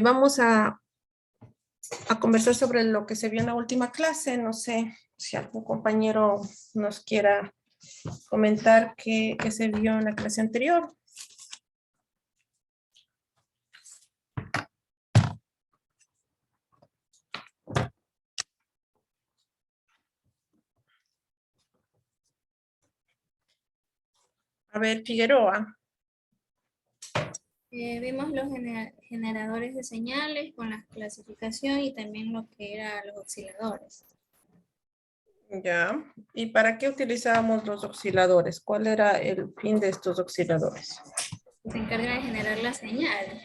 Vamos a conversar sobre lo que se vio en la última clase. No sé si algún compañero nos quiera comentar qué se vio en la clase anterior. A ver, Figueroa. Vimos los generadores de señales con la clasificación y también lo que eran los osciladores. Ya. ¿Y para qué utilizábamos los osciladores? ¿Cuál era el fin de estos osciladores? Se encarga de generar la señal.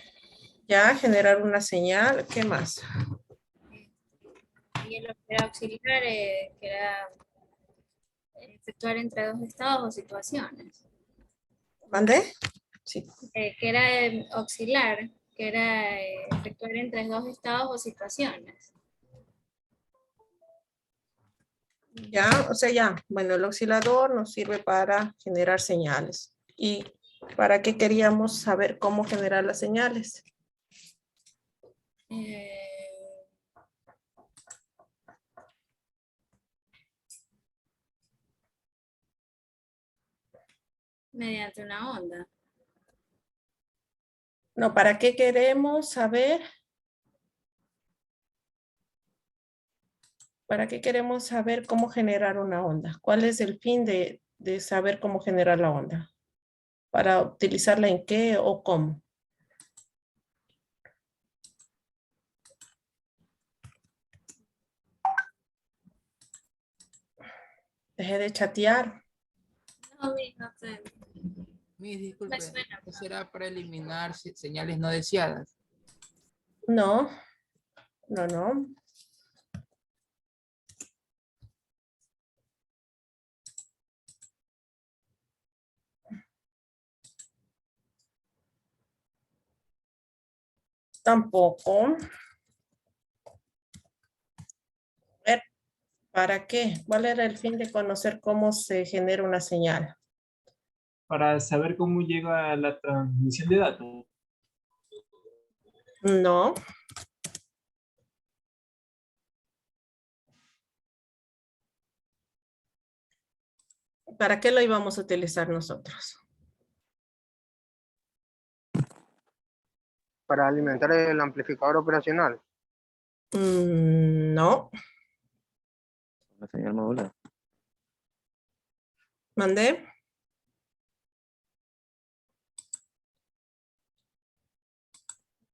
Ya, generar una señal. ¿Qué más? Y lo que era auxiliar, que era efectuar entre dos estados o situaciones. ¿Mandé? Sí. Que era auxiliar, que era efectuar entre dos estados o situaciones. Ya, o sea, ya. Bueno, el oscilador nos sirve para generar señales. ¿Y para qué queríamos saber cómo generar las señales? Eh, mediante una onda. No, ¿para qué queremos saber? ¿Para qué queremos saber cómo generar una onda? ¿Cuál es el fin de saber cómo generar la onda? ¿Para utilizarla en qué o cómo? Dejé de chatear. No, no sé. Me Disculpe, suena. ¿no será para eliminar señales no deseadas? No, no, no. Tampoco. A ver, ¿para qué? ¿Cuál era el fin de conocer cómo se genera una señal? Para saber cómo llega la transmisión de datos. No. ¿Para qué lo íbamos a utilizar nosotros? Para alimentar el amplificador operacional. No. La señal modular. ¿Mandé?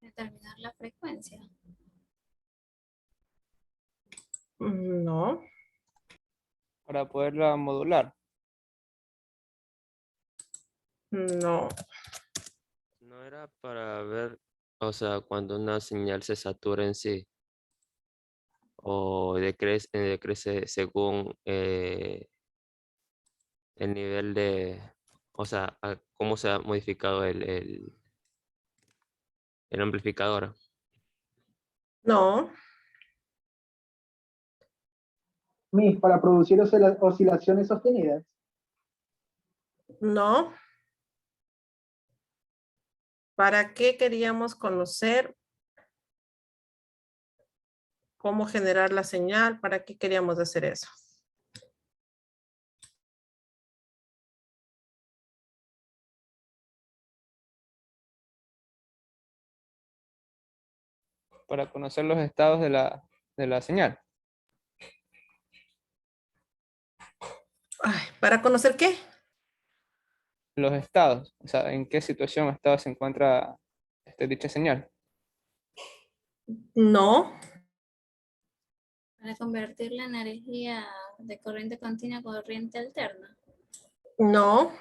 Determinar la frecuencia. No. Para poderla modular. No. No era para ver, o sea, cuando una señal se satura en sí o decrece según el nivel de, o sea, cómo se ha modificado el amplificador. No. Miss, para producir oscilaciones sostenidas. No. ¿Para qué queríamos conocer cómo generar la señal? ¿Para qué queríamos hacer eso? Para conocer los estados de la señal. Ay, ¿para conocer qué? Los estados, o sea, en qué situación o estado se encuentra dicha señal. No. Para convertir la energía de corriente continua a corriente alterna. No.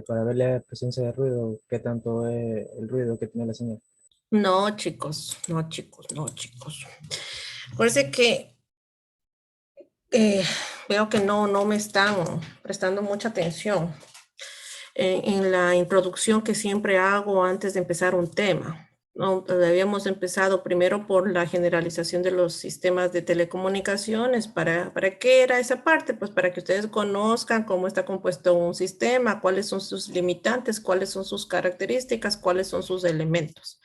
para ver la presencia de ruido, qué tanto es el ruido que tiene la señal. No, chicos, no, chicos, no, chicos. Parece que veo que no me están prestando mucha atención en la introducción que siempre hago antes de empezar un tema. ¿No? Habíamos empezado primero por la generalización de los sistemas de telecomunicaciones. ¿Para qué era esa parte? Pues para que ustedes conozcan cómo está compuesto un sistema, cuáles son sus limitantes, cuáles son sus características, cuáles son sus elementos.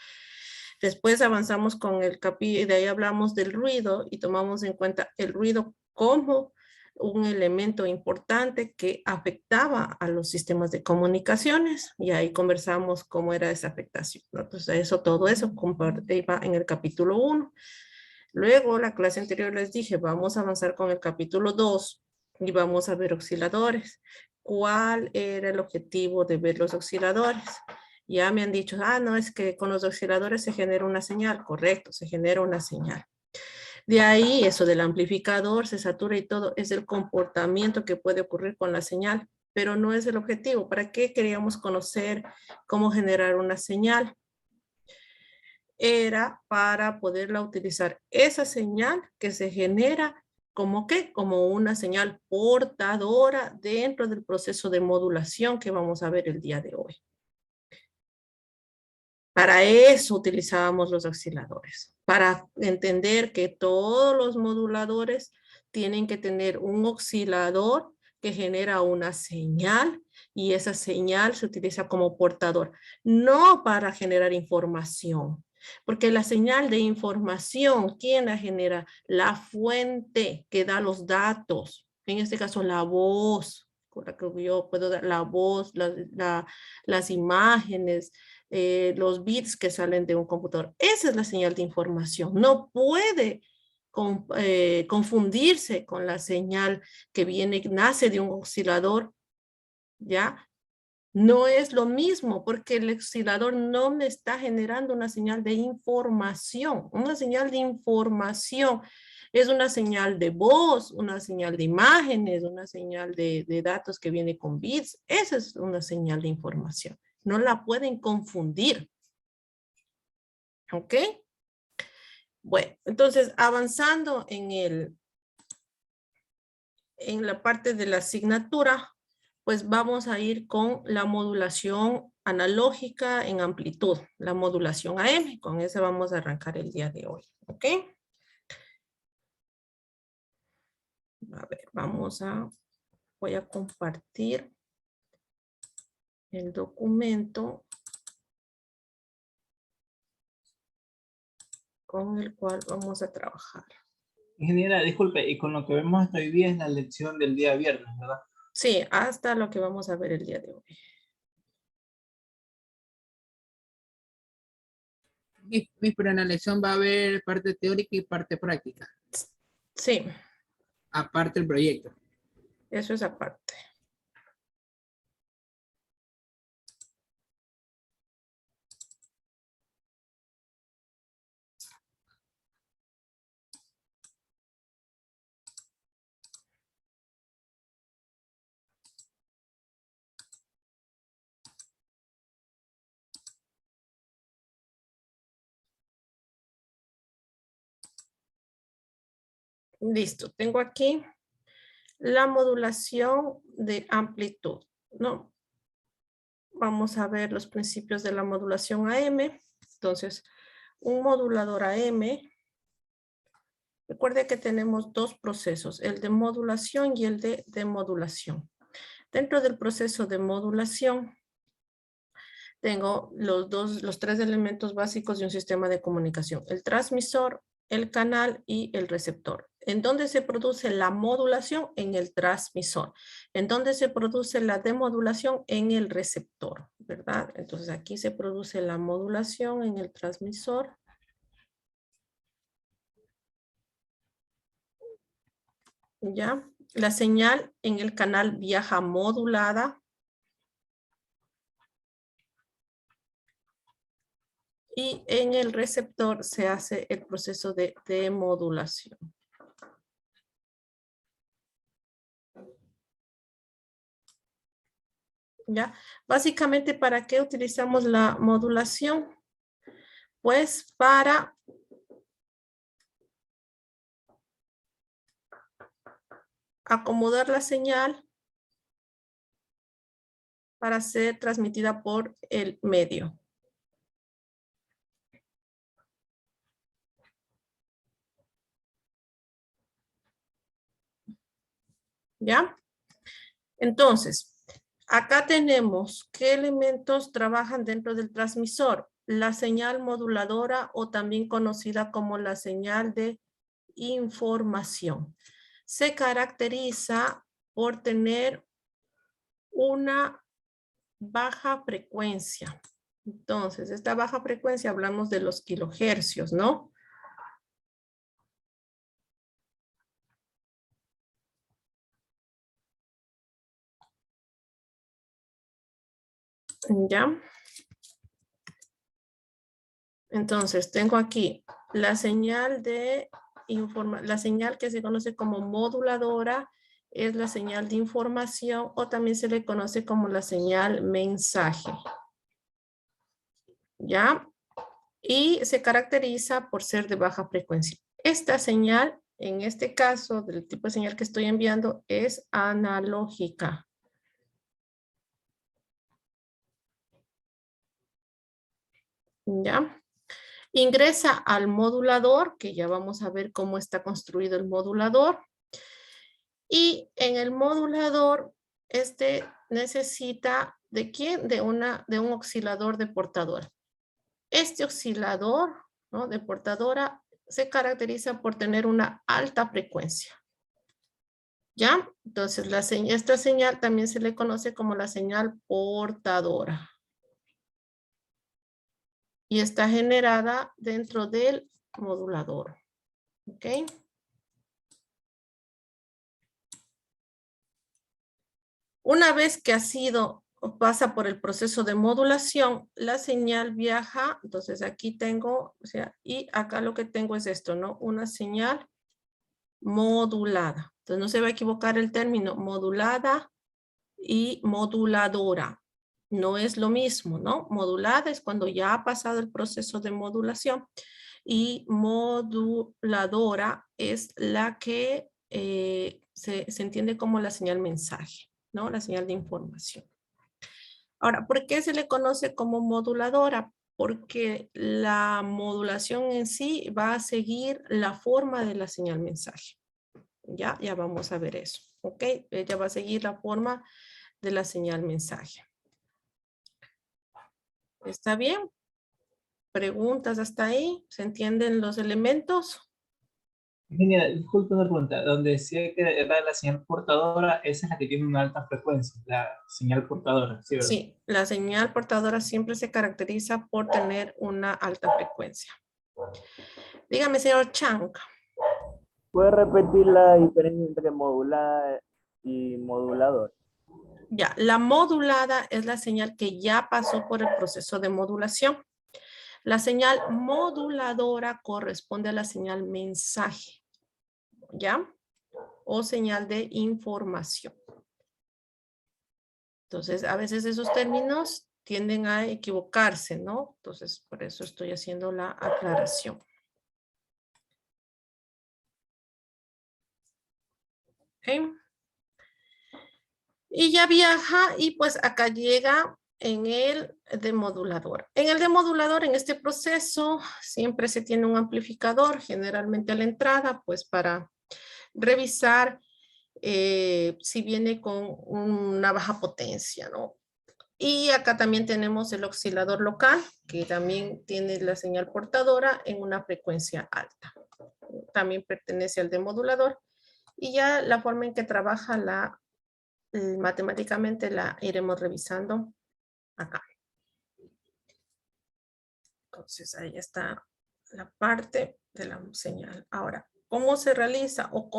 Después avanzamos con el capítulo, de ahí hablamos del ruido y tomamos en cuenta el ruido como un elemento importante que afectaba a los sistemas de comunicaciones y ahí conversamos cómo era esa afectación, ¿no? Entonces todo eso iba en el capítulo 1. Luego, la clase anterior les dije, vamos a avanzar con el capítulo 2 y vamos a ver osciladores. ¿Cuál era el objetivo de ver los osciladores? Ya me han dicho, no, es que con los osciladores se genera una señal. Correcto, se genera una señal. De ahí, eso del amplificador, se satura y todo, es el comportamiento que puede ocurrir con la señal, pero no es el objetivo. ¿Para qué queríamos conocer cómo generar una señal? Era para poderla utilizar esa señal que se genera como ¿qué? Como una señal portadora dentro del proceso de modulación que vamos a ver el día de hoy. Para eso utilizábamos los osciladores, para entender que todos los moduladores tienen que tener un oscilador que genera una señal y esa señal se utiliza como portador, no para generar información, porque la señal de información, ¿quién la genera? La fuente que da los datos, en este caso la voz, con la que yo puedo dar la voz, las imágenes, los bits que salen de un computador. Esa es la señal de información. No puede confundirse con la señal que nace de un oscilador, ¿ya? No es lo mismo porque el oscilador no me está generando una señal de información. Una señal de información es una señal de voz, una señal de imágenes, una señal de datos que viene con bits. Esa es una señal de información. No la pueden confundir. ¿Ok? Bueno, entonces avanzando en la parte de la asignatura, pues vamos a ir con la modulación analógica en amplitud, la modulación AM. Con esa vamos a arrancar el día de hoy. ¿Ok? A ver, voy a compartir el documento con el cual vamos a trabajar. Ingeniera, disculpe, y con lo que vemos hasta hoy día es la lección del día viernes, ¿verdad? Sí, hasta lo que vamos a ver el día de hoy. Pero en la lección va a haber parte teórica y parte práctica. Sí. Aparte del proyecto. Eso es aparte. Listo, tengo aquí la modulación de amplitud, ¿no? Vamos a ver los principios de la modulación AM. Entonces, un modulador AM, recuerde que tenemos dos procesos, el de modulación y el de demodulación. Dentro del proceso de modulación, tengo los tres elementos básicos de un sistema de comunicación, el transmisor, el canal y el receptor. ¿En dónde se produce la modulación? En el transmisor. ¿En dónde se produce la demodulación? En el receptor, ¿verdad? Entonces aquí se produce la modulación en el transmisor. ¿Ya? La señal en el canal viaja modulada. Y en el receptor se hace el proceso de demodulación. ¿Ya? Básicamente, ¿para qué utilizamos la modulación? Pues para acomodar la señal para ser transmitida por el medio. ¿Ya? Entonces, acá tenemos qué elementos trabajan dentro del transmisor. La señal moduladora o también conocida como la señal de información. Se caracteriza por tener una baja frecuencia. Entonces, esta baja frecuencia hablamos de los kilohercios, ¿no? ¿Ya? Entonces, tengo aquí la señal de la señal que se conoce como moduladora es la señal de información o también se le conoce como la señal mensaje. ¿Ya? Y se caracteriza por ser de baja frecuencia. Esta señal, en este caso, del tipo de señal que estoy enviando, es analógica. ¿Ya? Ingresa al modulador, que ya vamos a ver cómo está construido el modulador. Y en el modulador, este necesita, ¿de quién? De un oscilador de portadora. Este oscilador, ¿no?, de portadora se caracteriza por tener una alta frecuencia. ¿Ya? Entonces, esta señal también se le conoce como la señal portadora. Y está generada dentro del modulador. ¿Ok? Una vez que ha sido o pasa por el proceso de modulación, la señal viaja. Entonces, aquí tengo, o sea, y acá lo que tengo es esto, ¿no? Una señal modulada. Entonces, no se va a equivocar el término modulada y moduladora. No es lo mismo, ¿no? Modulada es cuando ya ha pasado el proceso de modulación y moduladora es la que se entiende como la señal mensaje, ¿no? La señal de información. Ahora, ¿por qué se le conoce como moduladora? Porque la modulación en sí va a seguir la forma de la señal mensaje. Ya vamos a ver eso, ¿ok? Ella va a seguir la forma de la señal mensaje. ¿Está bien? ¿Preguntas hasta ahí? ¿Se entienden los elementos? Genial, disculpe una pregunta. Donde decía que era la señal portadora, esa es la que tiene una alta frecuencia, la señal portadora, ¿sí, verdad? Sí, la señal portadora siempre se caracteriza por tener una alta frecuencia. Dígame, señor Chang. ¿Puede repetir la diferencia entre modulada y modulador? Ya, la modulada es la señal que ya pasó por el proceso de modulación. La señal moduladora corresponde a la señal mensaje, ¿ya? O señal de información. Entonces, a veces esos términos tienden a equivocarse, ¿no? Entonces, por eso estoy haciendo la aclaración. ¿Ok? Y ya viaja y pues acá llega en el demodulador. En el demodulador, en este proceso, siempre se tiene un amplificador, generalmente a la entrada, pues para revisar si viene con una baja potencia, ¿no? Y acá también tenemos el oscilador local, que también tiene la señal portadora en una frecuencia alta. También pertenece al demodulador. Y ya la forma en que trabaja matemáticamente la iremos revisando acá. Entonces ahí está la parte de la señal. Ahora, ¿cómo se realiza o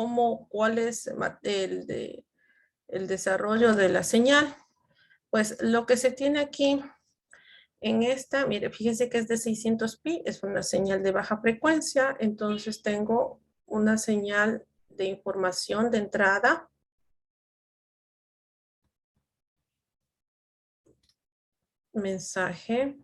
cuál es el desarrollo de la señal? Pues lo que se tiene aquí en esta, mire, fíjense que es de 600 pi, es una señal de baja frecuencia, entonces tengo una señal de información de entrada. mensaje.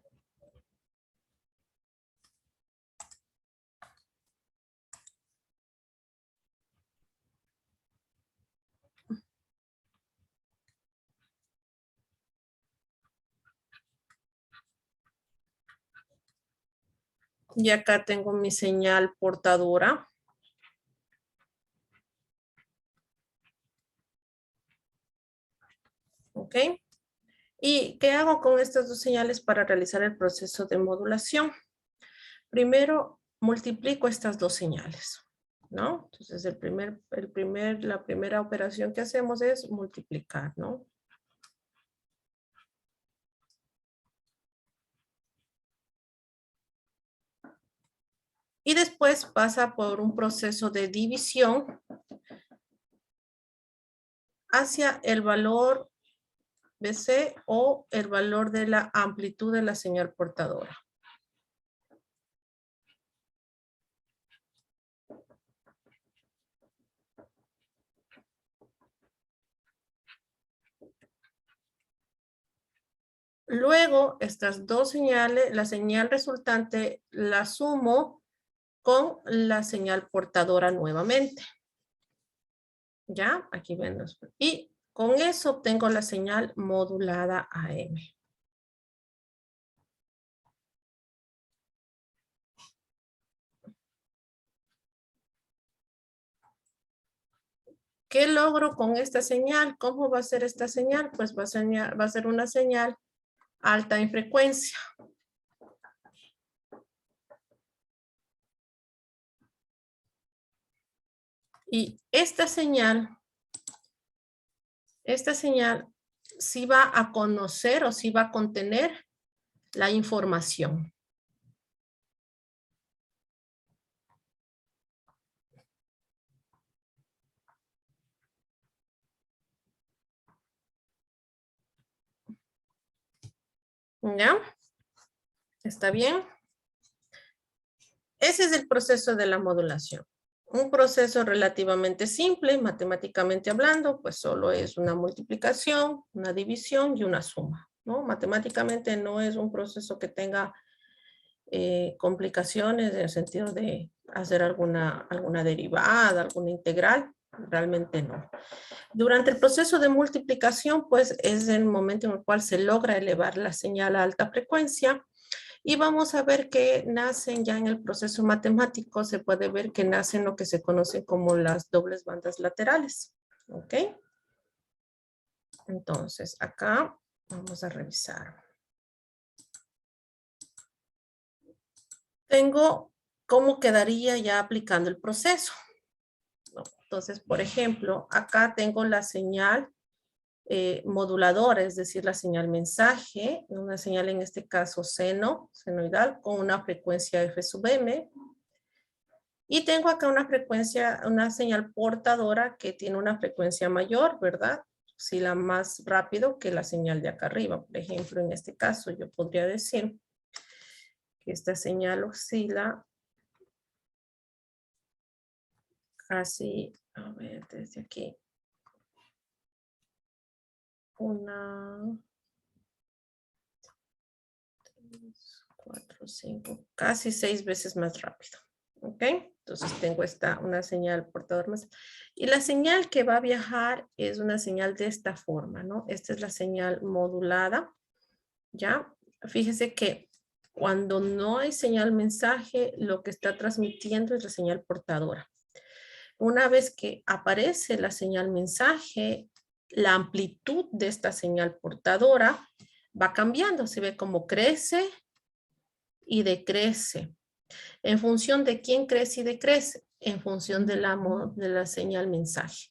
Y acá tengo mi señal portadora. ¿Ok? ¿Y qué hago con estas dos señales para realizar el proceso de modulación? Primero, multiplico estas dos señales, ¿no? Entonces, la primera operación que hacemos es multiplicar, ¿no? Y después pasa por un proceso de división hacia el valor BC o el valor de la amplitud de la señal portadora. Luego, estas dos señales, la señal resultante la sumo con la señal portadora nuevamente. ¿Ya? Aquí ven los. Y con eso obtengo la señal modulada AM. ¿Qué logro con esta señal? ¿Cómo va a ser esta señal? Pues va a ser una señal alta en frecuencia. Y esta señal sí va a conocer o sí va a contener la información. ¿Ya? ¿Está bien? Ese es el proceso de la modulación. Un proceso relativamente simple, matemáticamente hablando, pues solo es una multiplicación, una división y una suma, ¿no? Matemáticamente no es un proceso que tenga complicaciones en el sentido de hacer alguna derivada, alguna integral, realmente no. Durante el proceso de multiplicación, pues es el momento en el cual se logra elevar la señal a alta frecuencia. Y vamos a ver que nacen ya en el proceso matemático, se puede ver que nacen lo que se conoce como las dobles bandas laterales. ¿Ok? Entonces, acá vamos a revisar. Tengo cómo quedaría ya aplicando el proceso. Entonces, por ejemplo, acá tengo la señal moduladora, es decir, la señal mensaje, una señal en este caso senoidal, con una frecuencia F sub M. Y tengo acá una frecuencia, una señal portadora que tiene una frecuencia mayor, ¿verdad? Oscila más rápido que la señal de acá arriba. Por ejemplo, en este caso yo podría decir que esta señal oscila casi, a ver, desde aquí. 1, 3, 4, 5, casi 6 veces más rápido. ¿Ok? Entonces tengo una señal portadora más. Y la señal que va a viajar es una señal de esta forma, ¿no? Esta es la señal modulada. ¿Ya? Fíjese que cuando no hay señal mensaje, lo que está transmitiendo es la señal portadora. Una vez que aparece la señal mensaje, la amplitud de esta señal portadora va cambiando. Se ve como crece y decrece. ¿En función de quién crece y decrece? En función de la señal mensaje.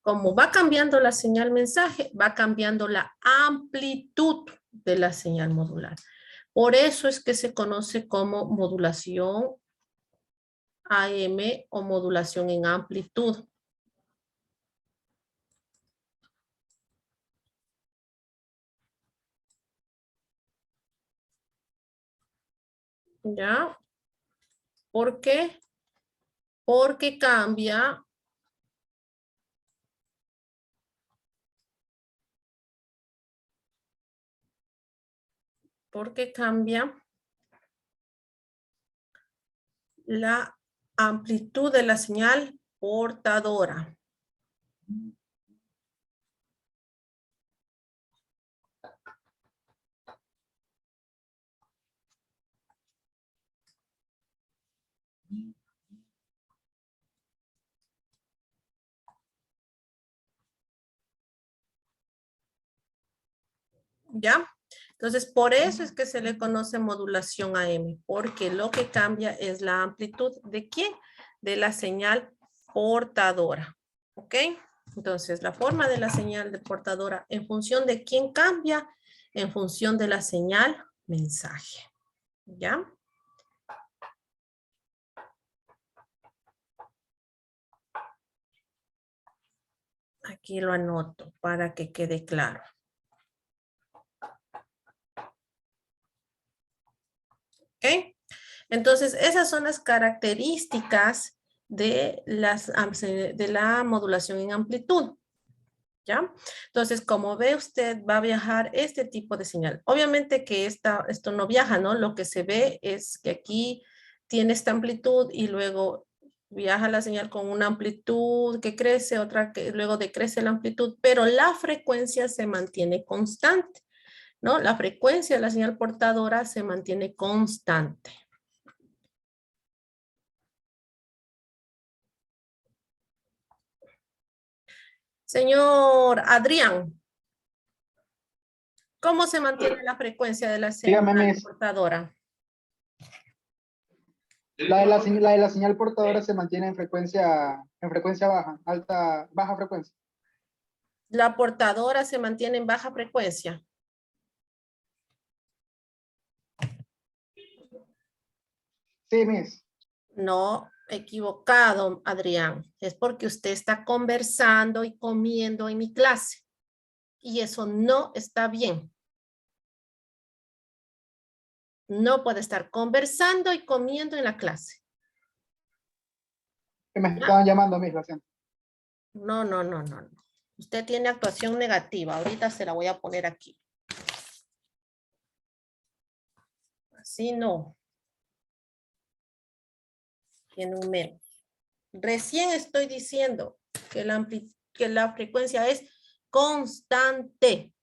Como va cambiando la señal mensaje, va cambiando la amplitud de la señal modular. Por eso es que se conoce como modulación AM o modulación en amplitud. ¿Ya? ¿Por qué? Porque cambia porque cambia la amplitud de la señal portadora. ¿Ya? Entonces, por eso es que se le conoce modulación AM, porque lo que cambia es la amplitud ¿de quién? De la señal portadora. ¿Ok? Entonces, la forma de la señal de portadora, ¿en función de quién cambia? En función de la señal mensaje. ¿Ya? Aquí lo anoto para que quede claro. ¿Ok? Entonces, esas son las características de la modulación en amplitud. ¿Ya? Entonces, como ve usted, va a viajar este tipo de señal. Obviamente que esto no viaja, ¿no? Lo que se ve es que aquí tiene esta amplitud y luego viaja la señal con una amplitud que crece, otra que luego decrece la amplitud, pero la frecuencia se mantiene constante, ¿no? La frecuencia de la señal portadora se mantiene constante. Señor Adrián, ¿cómo se mantiene la frecuencia de la señal Dígame, Miss. portadora? La de la señal portadora se mantiene en frecuencia baja, baja frecuencia. La portadora se mantiene en baja frecuencia. Sí, Miss. No, equivocado, Adrián. Es porque usted está conversando y comiendo en mi clase. Y eso no está bien. No puede estar conversando y comiendo en la clase. Que me estaban llamando, Miss, lo siento. No. Usted tiene actuación negativa. Ahorita se la voy a poner aquí. Así no. Tiene un menos. Recién estoy diciendo que la frecuencia es constante.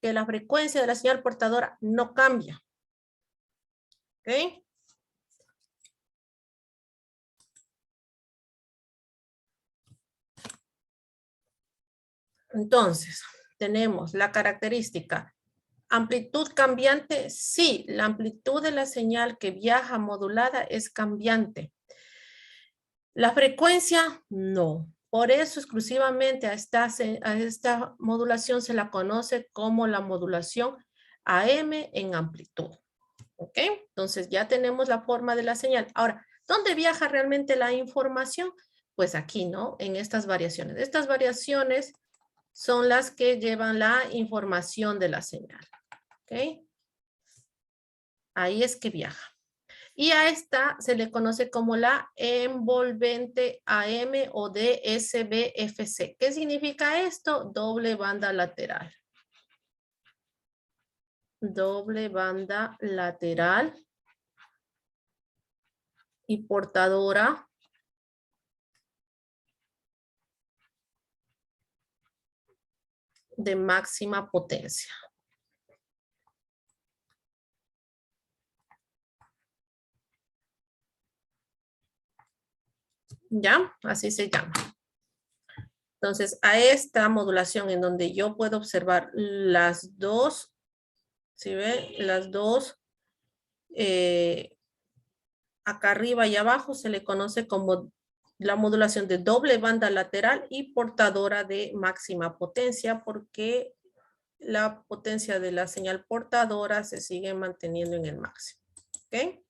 Que la frecuencia de la señal portadora no cambia. ¿Ok? Entonces, tenemos la característica. Amplitud cambiante, sí, la amplitud de la señal que viaja modulada es cambiante. La frecuencia, no. Por eso exclusivamente a esta modulación se la conoce como la modulación AM en amplitud. ¿Ok? Entonces ya tenemos la forma de la señal. Ahora, ¿dónde viaja realmente la información? Pues aquí, ¿no? En estas variaciones. Estas variaciones son las que llevan la información de la señal. ¿Ok? Ahí es que viaja. Y a esta se le conoce como la envolvente AM o DSBFC. ¿Qué significa esto? Doble banda lateral. Doble banda lateral y portadora de máxima potencia. ¿Ya? Así se llama. Entonces, a esta modulación en donde yo puedo observar las dos, ¿sí ve? Las dos, acá arriba y abajo se le conoce como la modulación de doble banda lateral y portadora de máxima potencia, porque la potencia de la señal portadora se sigue manteniendo en el máximo. ¿Ok?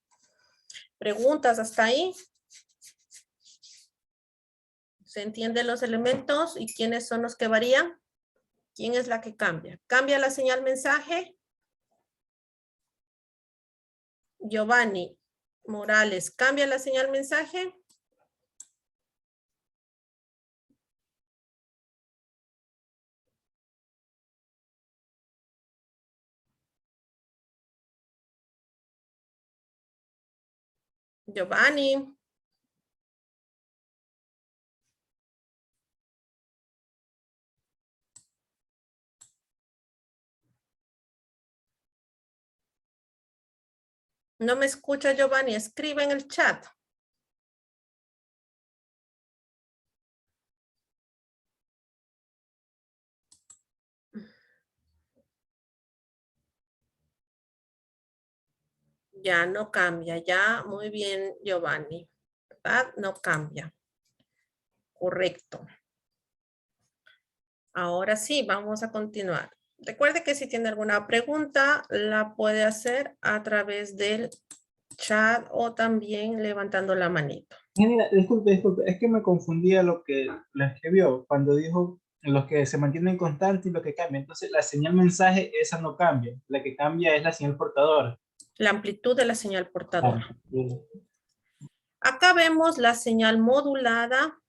¿Preguntas hasta ahí? ¿Se entienden los elementos y quiénes son los que varían? ¿Quién es la que cambia? ¿Cambia la señal mensaje? Giovanni Morales, ¿cambia la señal mensaje? Giovanni. No me escucha, Giovanni. Escribe en el chat. Ya no cambia, ya muy bien, Giovanni, ¿verdad? No cambia. Correcto. Ahora sí, vamos a continuar. Recuerde que si tiene alguna pregunta, la puede hacer a través del chat o también levantando la manito. Ingeniera, disculpe, es que me confundía lo que lo escribió cuando dijo los que se mantienen constantes y lo que cambia. Entonces, la señal mensaje, esa no cambia. La que cambia es la señal portadora. La amplitud de la señal portadora. Bien. Acá vemos la señal modulada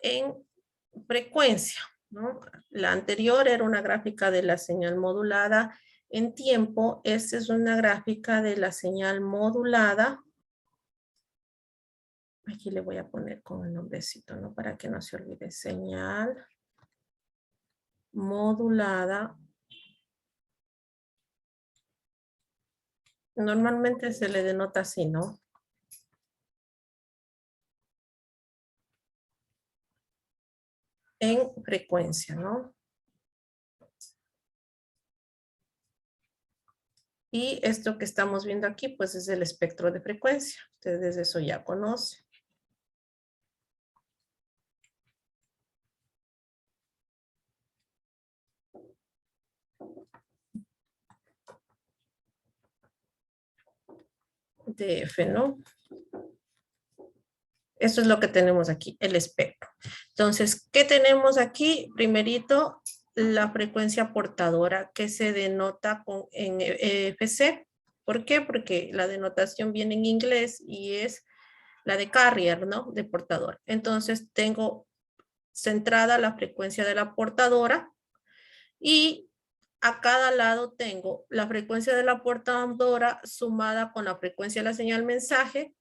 en frecuencia, ¿no? La anterior era una gráfica de la señal modulada en tiempo. Esta es una gráfica de la señal modulada. Aquí le voy a poner con el nombrecito, ¿no? Para que no se olvide. Señal modulada. Normalmente se le denota así, ¿no? En frecuencia, ¿no? Y esto que estamos viendo aquí, pues es el espectro de frecuencia. Ustedes eso ya conocen. DF, ¿no? Eso es lo que tenemos aquí, el espectro. Entonces, ¿qué tenemos aquí? Primerito, la frecuencia portadora que se denota en FC. ¿Por qué? Porque la denotación viene en inglés y es la de carrier, ¿no? De portador. Entonces, tengo centrada la frecuencia de la portadora y a cada lado tengo la frecuencia de la portadora sumada con la frecuencia de la señal mensaje.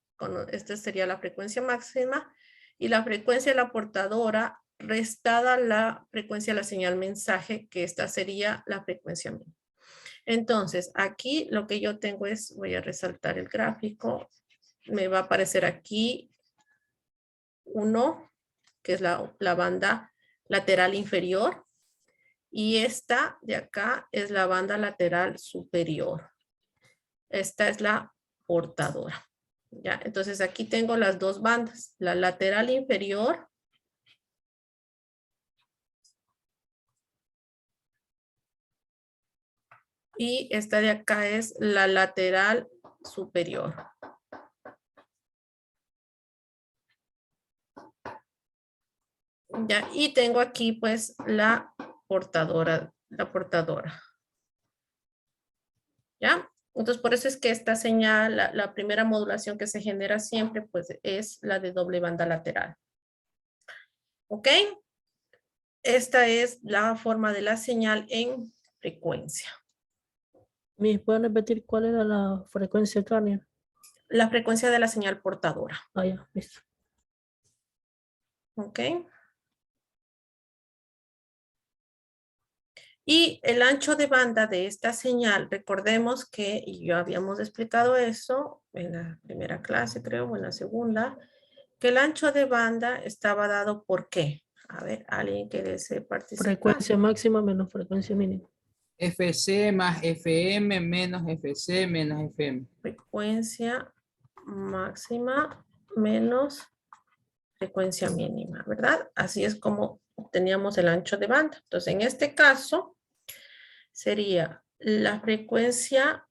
Esta sería la frecuencia máxima y la frecuencia de la portadora restada la frecuencia de la señal mensaje, que esta sería la frecuencia mínima. Entonces, aquí lo que yo tengo es, voy a resaltar el gráfico, me va a aparecer aquí 1, que es la banda lateral inferior, y esta de acá es la banda lateral superior. Esta es la portadora. ¿Ya? Entonces aquí tengo las dos bandas, la lateral inferior y esta de acá es la lateral superior. Ya, y tengo aquí pues la portadora. ¿Ya? Entonces por eso es que esta señal, la primera modulación que se genera siempre pues es la de doble banda lateral. ¿Ok? Esta es la forma de la señal en frecuencia. ¿Me pueden repetir cuál era la frecuencia carrier? La frecuencia de la señal portadora. Ah, ya, listo. ¿Ok? Y el ancho de banda de esta señal, recordemos que yo habíamos explicado eso en la primera clase, creo, o en la segunda, que el ancho de banda estaba dado por ¿qué? A ver, alguien que desee participar. Frecuencia máxima menos frecuencia mínima. FC más FM menos FC menos FM. Frecuencia máxima menos frecuencia mínima, ¿verdad? Así es como obteníamos el ancho de banda. Entonces, en este caso, sería la frecuencia,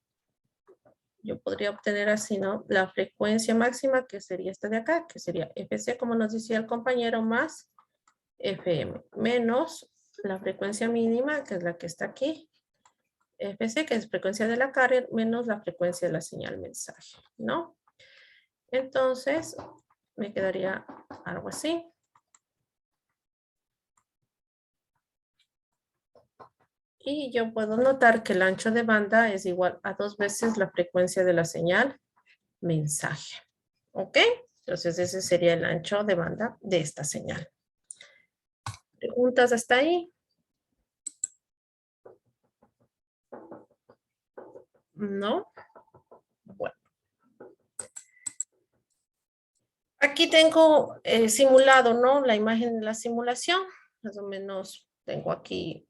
yo podría obtener así, ¿no? La frecuencia máxima, que sería esta de acá, que sería FC, como nos decía el compañero, más FM, menos la frecuencia mínima, que es la que está aquí, FC, que es frecuencia de la carrier, menos la frecuencia de la señal mensaje, ¿no? Entonces, me quedaría algo así. Y yo puedo notar que el ancho de banda es igual a 2 veces la frecuencia de la señal mensaje. ¿Ok? Entonces ese sería el ancho de banda de esta señal. ¿Preguntas hasta ahí? ¿No? Bueno. Aquí tengo simulado, ¿no? La imagen de la simulación. Más o menos tengo aquí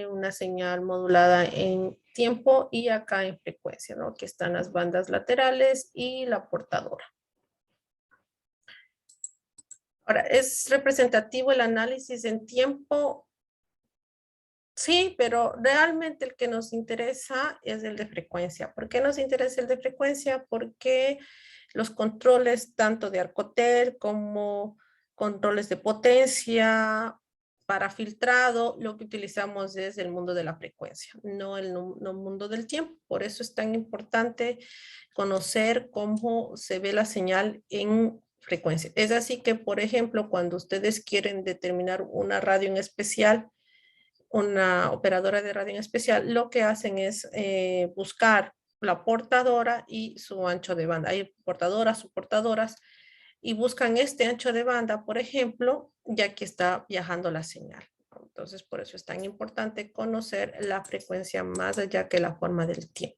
una señal modulada en tiempo y acá en frecuencia, ¿no? Aquí están las bandas laterales y la portadora. Ahora, ¿es representativo el análisis en tiempo? Sí, pero realmente el que nos interesa es el de frecuencia. ¿Por qué nos interesa el de frecuencia? Porque los controles tanto de Arcotel como controles de potencia para filtrado, lo que utilizamos es el mundo de la frecuencia, no el mundo del tiempo. Por eso es tan importante conocer cómo se ve la señal en frecuencia. Es así que, por ejemplo, cuando ustedes quieren determinar una radio en especial, una operadora de radio en especial, lo que hacen es buscar la portadora y su ancho de banda. Hay portadoras, subportadoras, y buscan este ancho de banda, por ejemplo, ya que está viajando la señal. Entonces, por eso es tan importante conocer la frecuencia más allá que la forma del tiempo.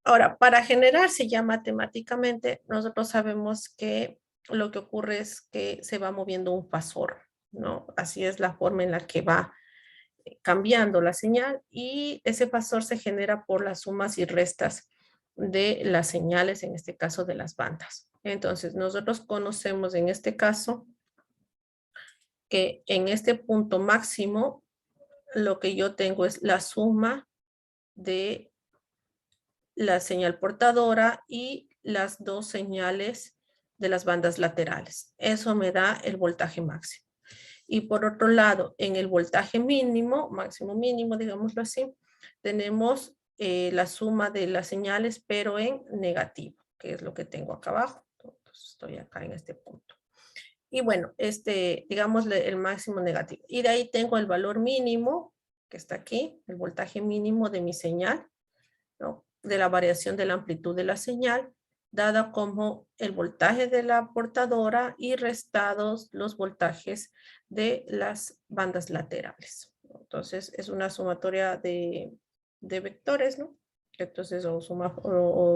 Ahora, para generarse ya matemáticamente, nosotros sabemos que lo que ocurre es que se va moviendo un fasor, ¿no? Así es la forma en la que va cambiando la señal y ese fasor se genera por las sumas y restas de las señales, en este caso de las bandas. Entonces, nosotros conocemos en este caso que en este punto máximo lo que yo tengo es la suma de la señal portadora y las dos señales de las bandas laterales. Eso me da el voltaje máximo. Y por otro lado, en el voltaje mínimo, máximo mínimo, digámoslo así, tenemos la suma de las señales, pero en negativo, que es lo que tengo acá abajo. Entonces, estoy acá en este punto. Y bueno, digamos el máximo negativo. Y de ahí tengo el valor mínimo, que está aquí, el voltaje mínimo de mi señal, ¿no? De la variación de la amplitud de la señal, dada como el voltaje de la portadora y restados los voltajes de las bandas laterales. Entonces es una sumatoria de vectores, ¿no? Entonces o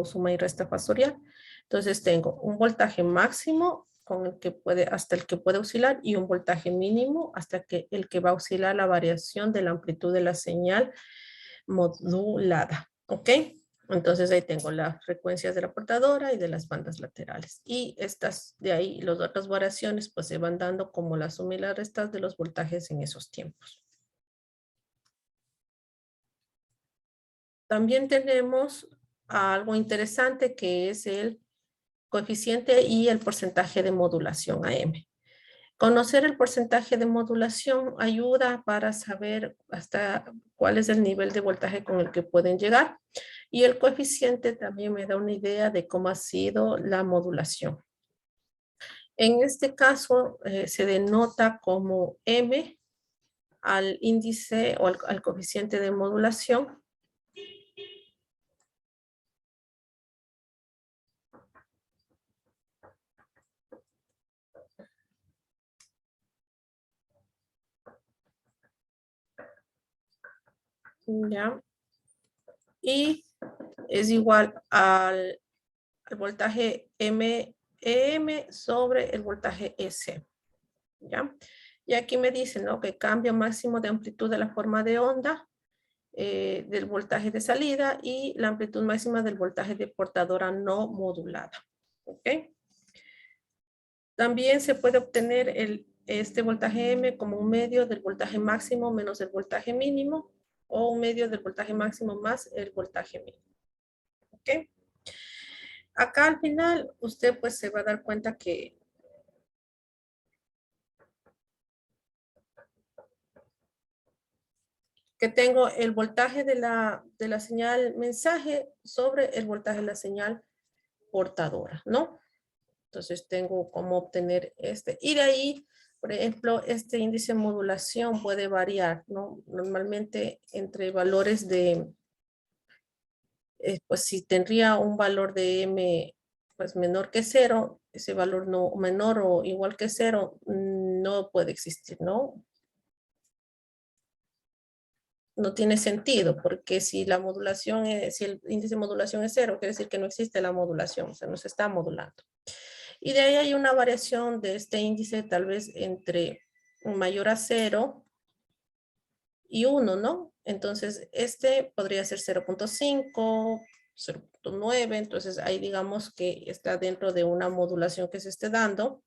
suma y resta fasorial. Entonces tengo un voltaje máximo con el que hasta el que puede oscilar y un voltaje mínimo hasta el que va a oscilar la variación de la amplitud de la señal modulada. ¿Ok? Entonces ahí tengo las frecuencias de la portadora y de las bandas laterales. Y estas de ahí, las otras variaciones, pues se van dando como la suma y la resta de los voltajes en esos tiempos. También tenemos algo interesante que es el coeficiente y el porcentaje de modulación AM. Conocer el porcentaje de modulación ayuda para saber hasta cuál es el nivel de voltaje con el que pueden llegar. Y el coeficiente también me da una idea de cómo ha sido la modulación. En este caso se denota como M al índice o al coeficiente de modulación. ¿Ya? Y es igual al voltaje MEM sobre el voltaje S. ¿Ya? Y aquí me dicen, ¿no? Que cambio máximo de amplitud de la forma de onda del voltaje de salida y la amplitud máxima del voltaje de portadora no modulada. ¿Ok? También se puede obtener este voltaje M como un medio del voltaje máximo menos el voltaje mínimo o un medio del voltaje máximo más el voltaje mínimo. ¿Ok? Acá al final usted pues se va a dar cuenta que tengo el voltaje de la señal mensaje sobre el voltaje de la señal portadora, ¿no? Entonces tengo cómo obtener este. Y de ahí, por ejemplo, este índice de modulación puede variar, ¿no? Normalmente entre valores de pues si tendría un valor de m pues menor que 0, ese valor no menor o igual que 0 no puede existir, ¿no? No tiene sentido, porque si la modulación si el índice de modulación es 0, quiere decir que no existe la modulación, o sea, no se está modulando. Y de ahí hay una variación de este índice tal vez entre mayor a 0 y 1, ¿no? Entonces, este podría ser 0.5, 0.9, entonces ahí digamos que está dentro de una modulación que se esté dando.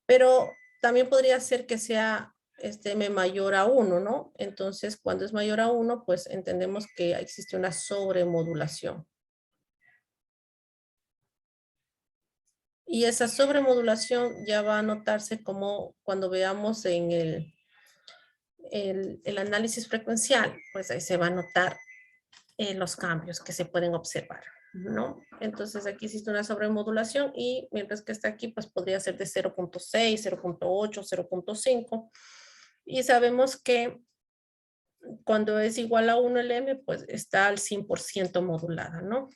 Pero también podría ser que sea m mayor a 1, ¿no? Entonces, cuando es mayor a 1, pues entendemos que existe una sobremodulación. Y esa sobremodulación ya va a notarse como cuando veamos en el análisis frecuencial, pues ahí se va a notar los cambios que se pueden observar, ¿no? Entonces aquí existe una sobremodulación y mientras que está aquí, pues podría ser de 0.6, 0.8, 0.5. Y sabemos que cuando es igual a 1 el M, pues está al 100% modulada, ¿no?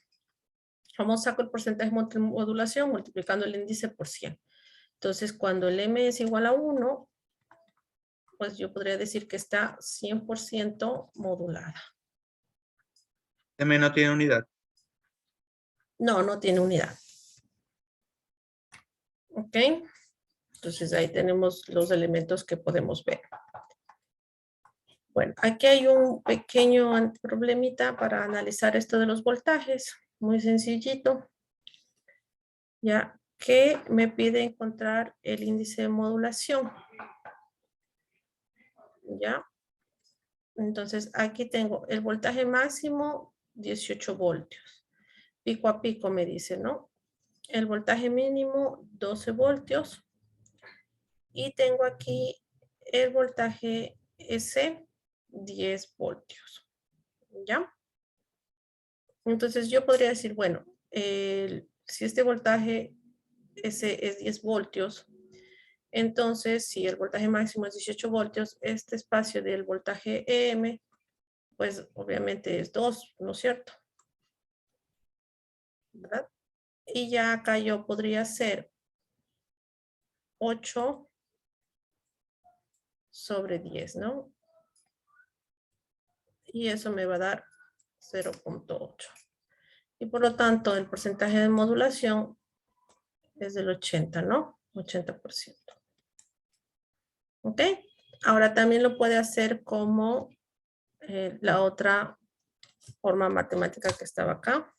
Vamos a sacar el porcentaje de modulación multiplicando el índice por 100. Entonces, cuando el M es igual a 1, pues yo podría decir que está 100% modulada. M no tiene unidad. No, no tiene unidad. ¿Ok? Entonces ahí tenemos los elementos que podemos ver. Bueno, aquí hay un pequeño problemita para analizar esto de los voltajes. Muy sencillito. Ya que me pide encontrar el índice de modulación. Ya. Entonces aquí tengo el voltaje máximo 18 voltios. Pico a pico me dice, ¿no? El voltaje mínimo 12 voltios. Y tengo aquí el voltaje S 10 voltios. ¿Ya? Entonces yo podría decir, bueno, si este voltaje S es 10 voltios, entonces si el voltaje máximo es 18 voltios, este espacio del voltaje EM, pues obviamente es 2, ¿no es cierto? ¿Verdad? Y ya acá yo podría hacer 8 sobre 10, ¿no? Y eso me va a dar 0.8. Y por lo tanto, el porcentaje de modulación es del 80, ¿no? 80%. ¿Ok? Ahora también lo puede hacer como la otra forma matemática que estaba acá.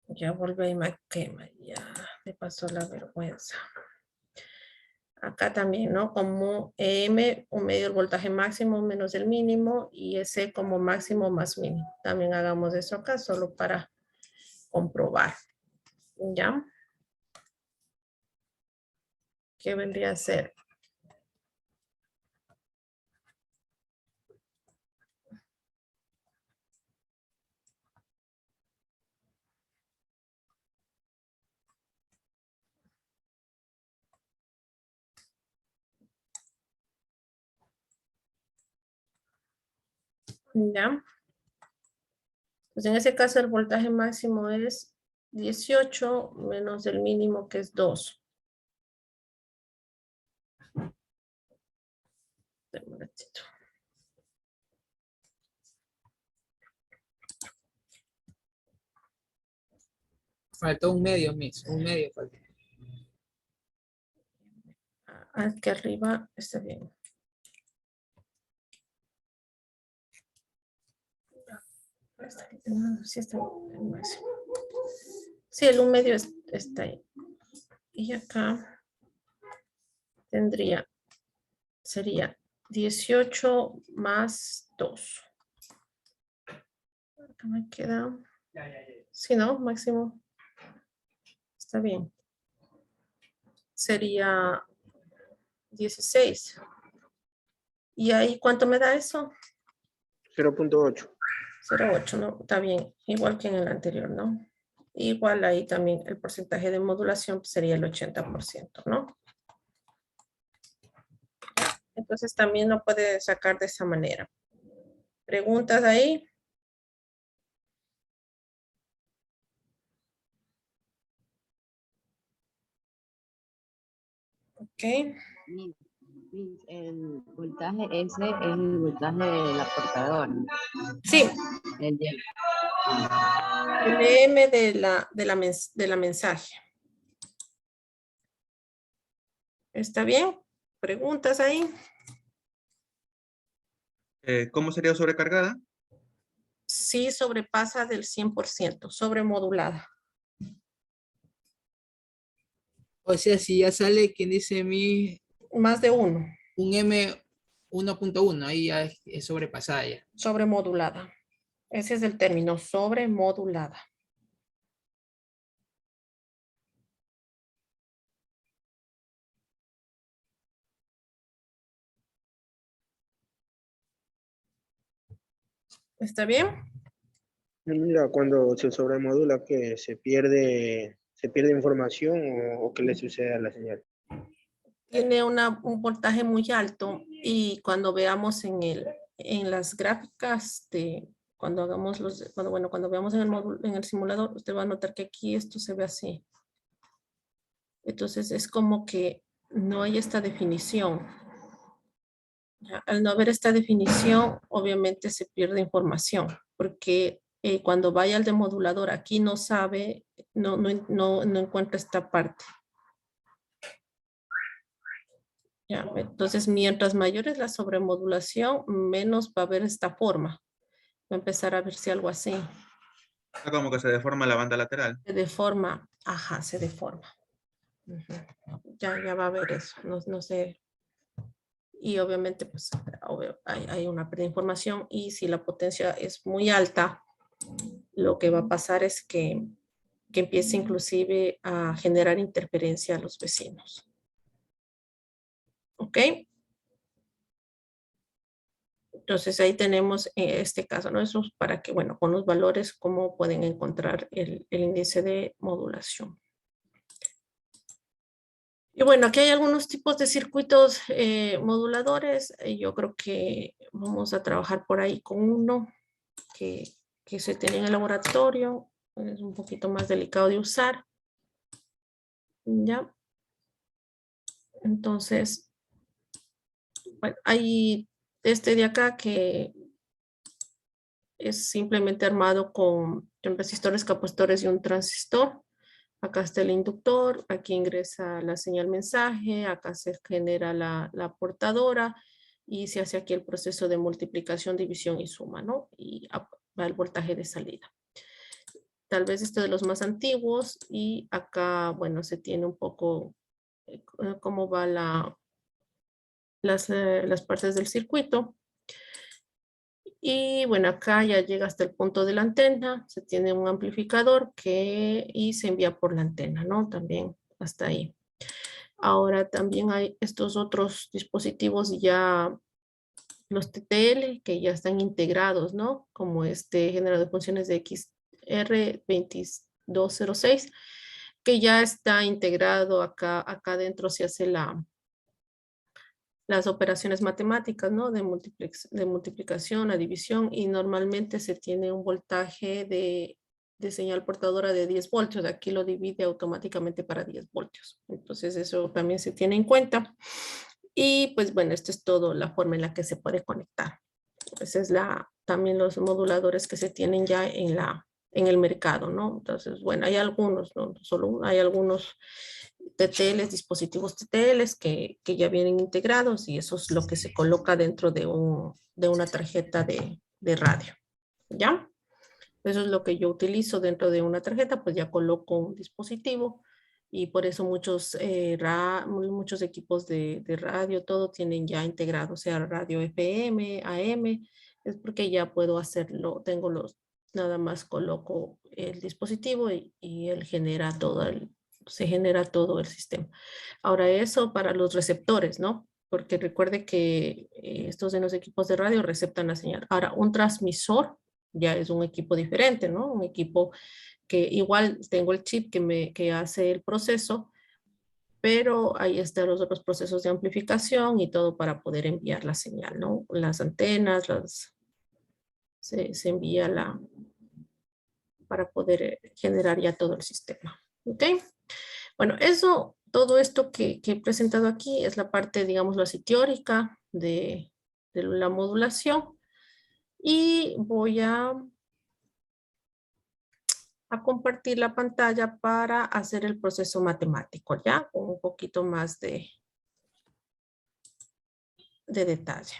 Ya volví y me quema, ya me pasó la vergüenza. Acá también, ¿no? Como M, un medio del voltaje máximo menos el mínimo y S como máximo más mínimo. También hagamos eso acá solo para comprobar. ¿Ya? ¿Qué vendría a ser? ¿Ya? Pues en ese caso el voltaje máximo es 18 menos el mínimo que es 2. Un ratito. Faltó un medio, Miss. Un medio faltó. Aquí arriba está bien. Sí, está el máximo. Sí, el 1 medio está ahí. Y acá sería 18 más 2. Acá me queda. Sí, ¿no? Máximo. Está bien. Sería 16. ¿Y ahí cuánto me da eso? 0.8. 0.8, ¿no? Está bien. Igual que en el anterior, ¿no? Igual ahí también el porcentaje de modulación sería el 80%, ¿no? Entonces también lo puede sacar de esa manera. ¿Preguntas ahí? Ok. El voltaje ese es el voltaje de la portadora. Sí. El de- El M de la mensaje. ¿Está bien? ¿Preguntas ahí? ¿Cómo sería sobrecargada? Sí, sobrepasa del 100%, sobremodulada. O sea, si ya sale quien dice mi Más de uno. un M 1.1, ahí ya es sobrepasada ya. Sobremodulada. Ese es el término, sobremodulada. ¿Está bien? Mira, cuando se sobremodula, que se pierde información o qué le sucede a la señal. Tiene un voltaje muy alto y cuando veamos en las gráficas cuando hagamos cuando veamos en el simulador, usted va a notar que aquí esto se ve así. Entonces es como que no hay esta definición. Ya, al no haber esta definición, obviamente se pierde información, porque cuando vaya al demodulador aquí no sabe, no encuentra esta parte. Ya, entonces, mientras mayor es la sobremodulación, menos va a haber esta forma. Va a empezar a verse algo así. Como que se deforma la banda lateral. Se deforma, ajá, se deforma. Ya va a haber eso, no sé. Y obviamente, pues, hay una pérdida de información y si la potencia es muy alta, lo que va a pasar es que empiece inclusive a generar interferencia a los vecinos. ¿Ok? Entonces ahí tenemos este caso, ¿no? Eso es para que, bueno, con los valores, cómo pueden encontrar el índice de modulación. Y bueno, aquí hay algunos tipos de circuitos moduladores. Yo creo que vamos a trabajar por ahí con uno que se tiene en el laboratorio. Es un poquito más delicado de usar. ¿Ya? Entonces, bueno, hay este de acá que es simplemente armado con resistores, capacitores y un transistor. Acá está el inductor, aquí ingresa la señal mensaje, acá se genera la portadora y se hace aquí el proceso de multiplicación, división y suma, ¿no? Y va el voltaje de salida. Tal vez este de los más antiguos y acá, bueno, se tiene un poco cómo va las partes del circuito. Y bueno, acá ya llega hasta el punto de la antena, se tiene un amplificador y se envía por la antena, ¿no? También hasta ahí. Ahora también hay estos otros dispositivos ya, los TTL, que ya están integrados, ¿no? Como este generador de funciones de XR2206, que ya está integrado acá dentro se hace las operaciones matemáticas, ¿no? De multiplicación, a división, y normalmente se tiene un voltaje de señal portadora de 10 voltios. Aquí lo divide automáticamente para 10 voltios. Entonces eso también se tiene en cuenta. Y pues bueno, esto es todo la forma en la que se puede conectar. Esa es también los moduladores que se tienen ya en el mercado, ¿no? Entonces, bueno, hay algunos, no solo uno, hay algunos TTLs, dispositivos TTLs que ya vienen integrados y eso es lo que se coloca dentro de una tarjeta de radio, ¿ya? Eso es lo que yo utilizo dentro de una tarjeta, pues ya coloco un dispositivo y por eso muchos equipos de radio, todo tienen ya integrado, sea radio FM, AM, es porque ya puedo hacerlo, nada más coloco el dispositivo y él genera se genera todo el sistema. Ahora eso para los receptores, ¿no? Porque recuerde que estos en los equipos de radio receptan la señal. Ahora, un transmisor ya es un equipo diferente, ¿no? Un equipo que igual tengo el chip que hace el proceso, pero ahí están los otros procesos de amplificación y todo para poder enviar la señal, ¿no? Las antenas, se envía para poder generar ya todo el sistema. ¿Ok? Bueno, todo esto que he presentado aquí es la parte, digámoslo así, teórica de la modulación. Y voy a compartir la pantalla para hacer el proceso matemático, ¿ya? Con un poquito más de detalle.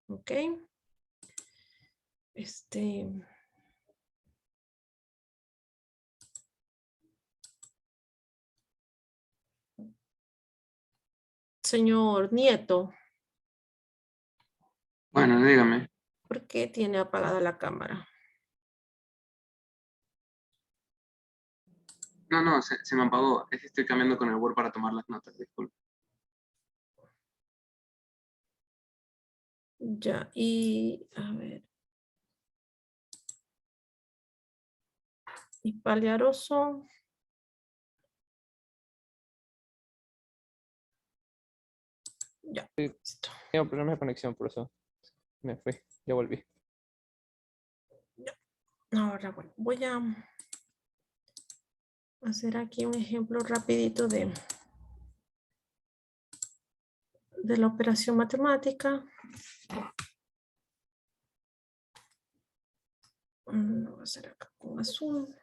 ¿Ok? Señor Nieto. Bueno, dígame. ¿Por qué tiene apagada la cámara? No, se me apagó. Es que estoy cambiando con el Word para tomar las notas, disculpe. Ya, y a ver. Y Paliaroso. Ya, listo. Tengo problemas de conexión, por eso me fui. Ya volví. Ahora, bueno, voy a hacer aquí un ejemplo rapidito de la operación matemática. Lo voy a hacer acá con azul.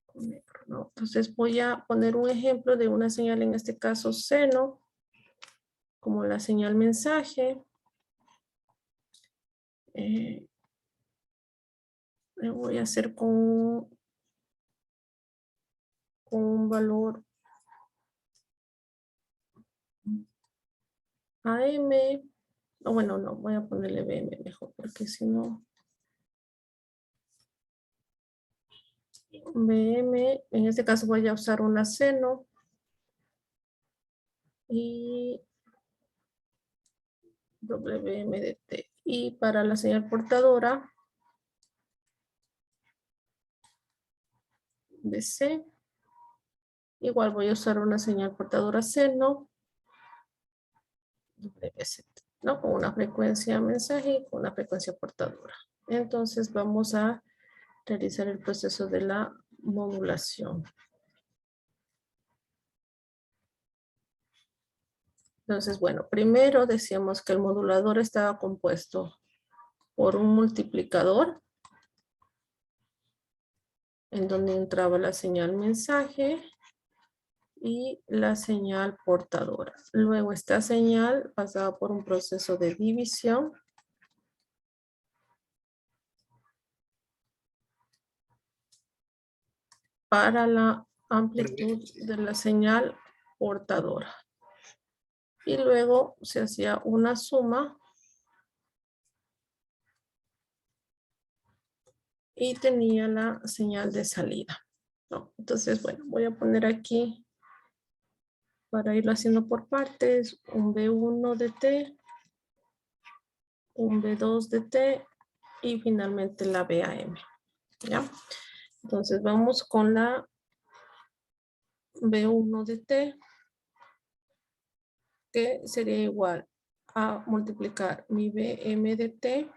Con negro, ¿no? Entonces voy a poner un ejemplo de una señal, en este caso seno, como la señal mensaje. Le voy a hacer con un valor AM. O bueno, no, voy a ponerle BM mejor, porque si no... BM, en este caso voy a usar una seno. Y WMDT. Y para la señal portadora, DC, igual voy a usar una señal portadora seno, WZ, ¿no? Con una frecuencia mensaje y con una frecuencia portadora. Entonces vamos a realizar el proceso de la modulación. Entonces, bueno, primero decíamos que el modulador estaba compuesto por un multiplicador en donde entraba la señal mensaje y la señal portadora. Luego esta señal pasaba por un proceso de división para la amplitud de la señal portadora. Y luego se hacía una suma y tenía la señal de salida, ¿no? Entonces, bueno, voy a poner aquí, para irlo haciendo por partes, un B1 de T, un B2 de T y finalmente la BAM, ¿ya? Entonces vamos con la B1 de T, que sería igual a multiplicar mi BM de T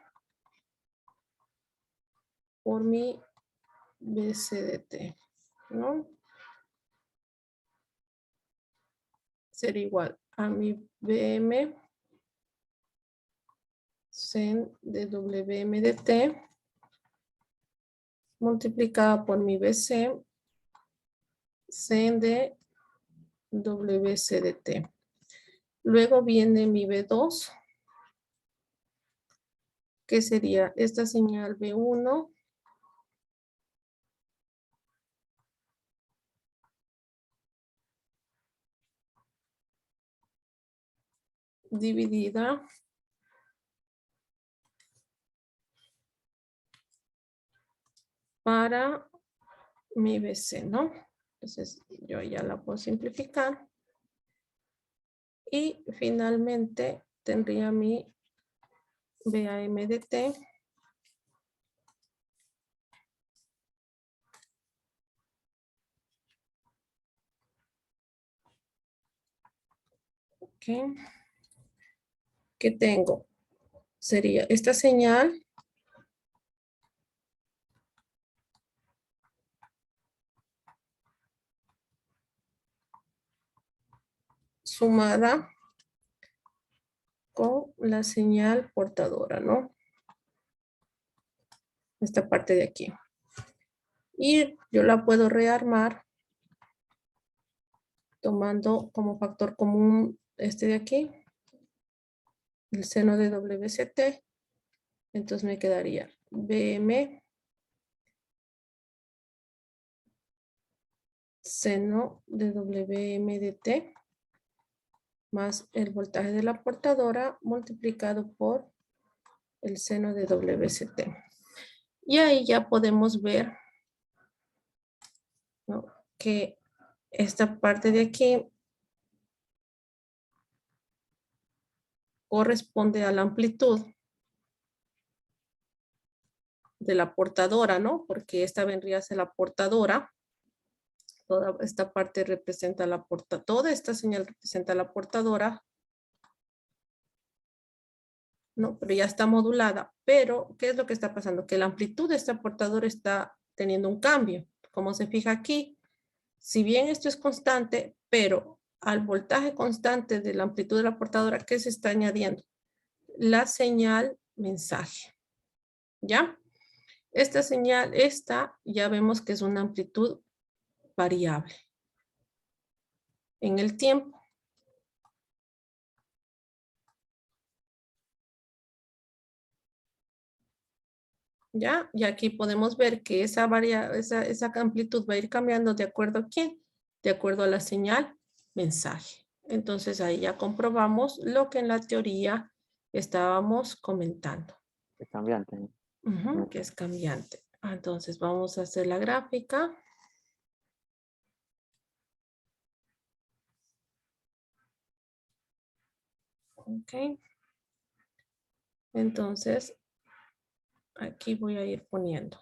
por mi BC de T, ¿no? Sería igual a mi BM sen de WM de T multiplicada por mi BC sen de WC de T. Luego viene mi B2, que sería esta señal B1 dividida para mi BC, ¿no? Entonces yo ya la puedo simplificar. Y finalmente tendría mi BAM de T que tengo sería esta señal sumada con la señal portadora, ¿no? Esta parte de aquí. Y yo la puedo rearmar tomando como factor común este de aquí, el seno de WCT. Entonces me quedaría BM seno de WM de T más el voltaje de la portadora multiplicado por el seno de WCT. Y ahí ya podemos ver, ¿no?, que esta parte de aquí corresponde a la amplitud de la portadora, ¿no? Porque esta vendría a ser la portadora. Toda esta parte representa la portadora. Toda esta señal representa la portadora. No, pero ya está modulada. Pero, ¿qué es lo que está pasando? Que la amplitud de esta portadora está teniendo un cambio. Como se fija aquí, si bien esto es constante, pero al voltaje constante de la amplitud de la portadora, ¿qué se está añadiendo? La señal mensaje. ¿Ya? Esta señal, ya vemos que es una amplitud variable en el tiempo. ¿Ya? Y aquí podemos ver que esa amplitud va a ir cambiando de acuerdo a quién, de acuerdo a la señal mensaje. Entonces ahí ya comprobamos lo que en la teoría estábamos comentando. Es cambiante. Que es cambiante. Entonces vamos a hacer la gráfica. Ok. Entonces, aquí voy a ir poniendo.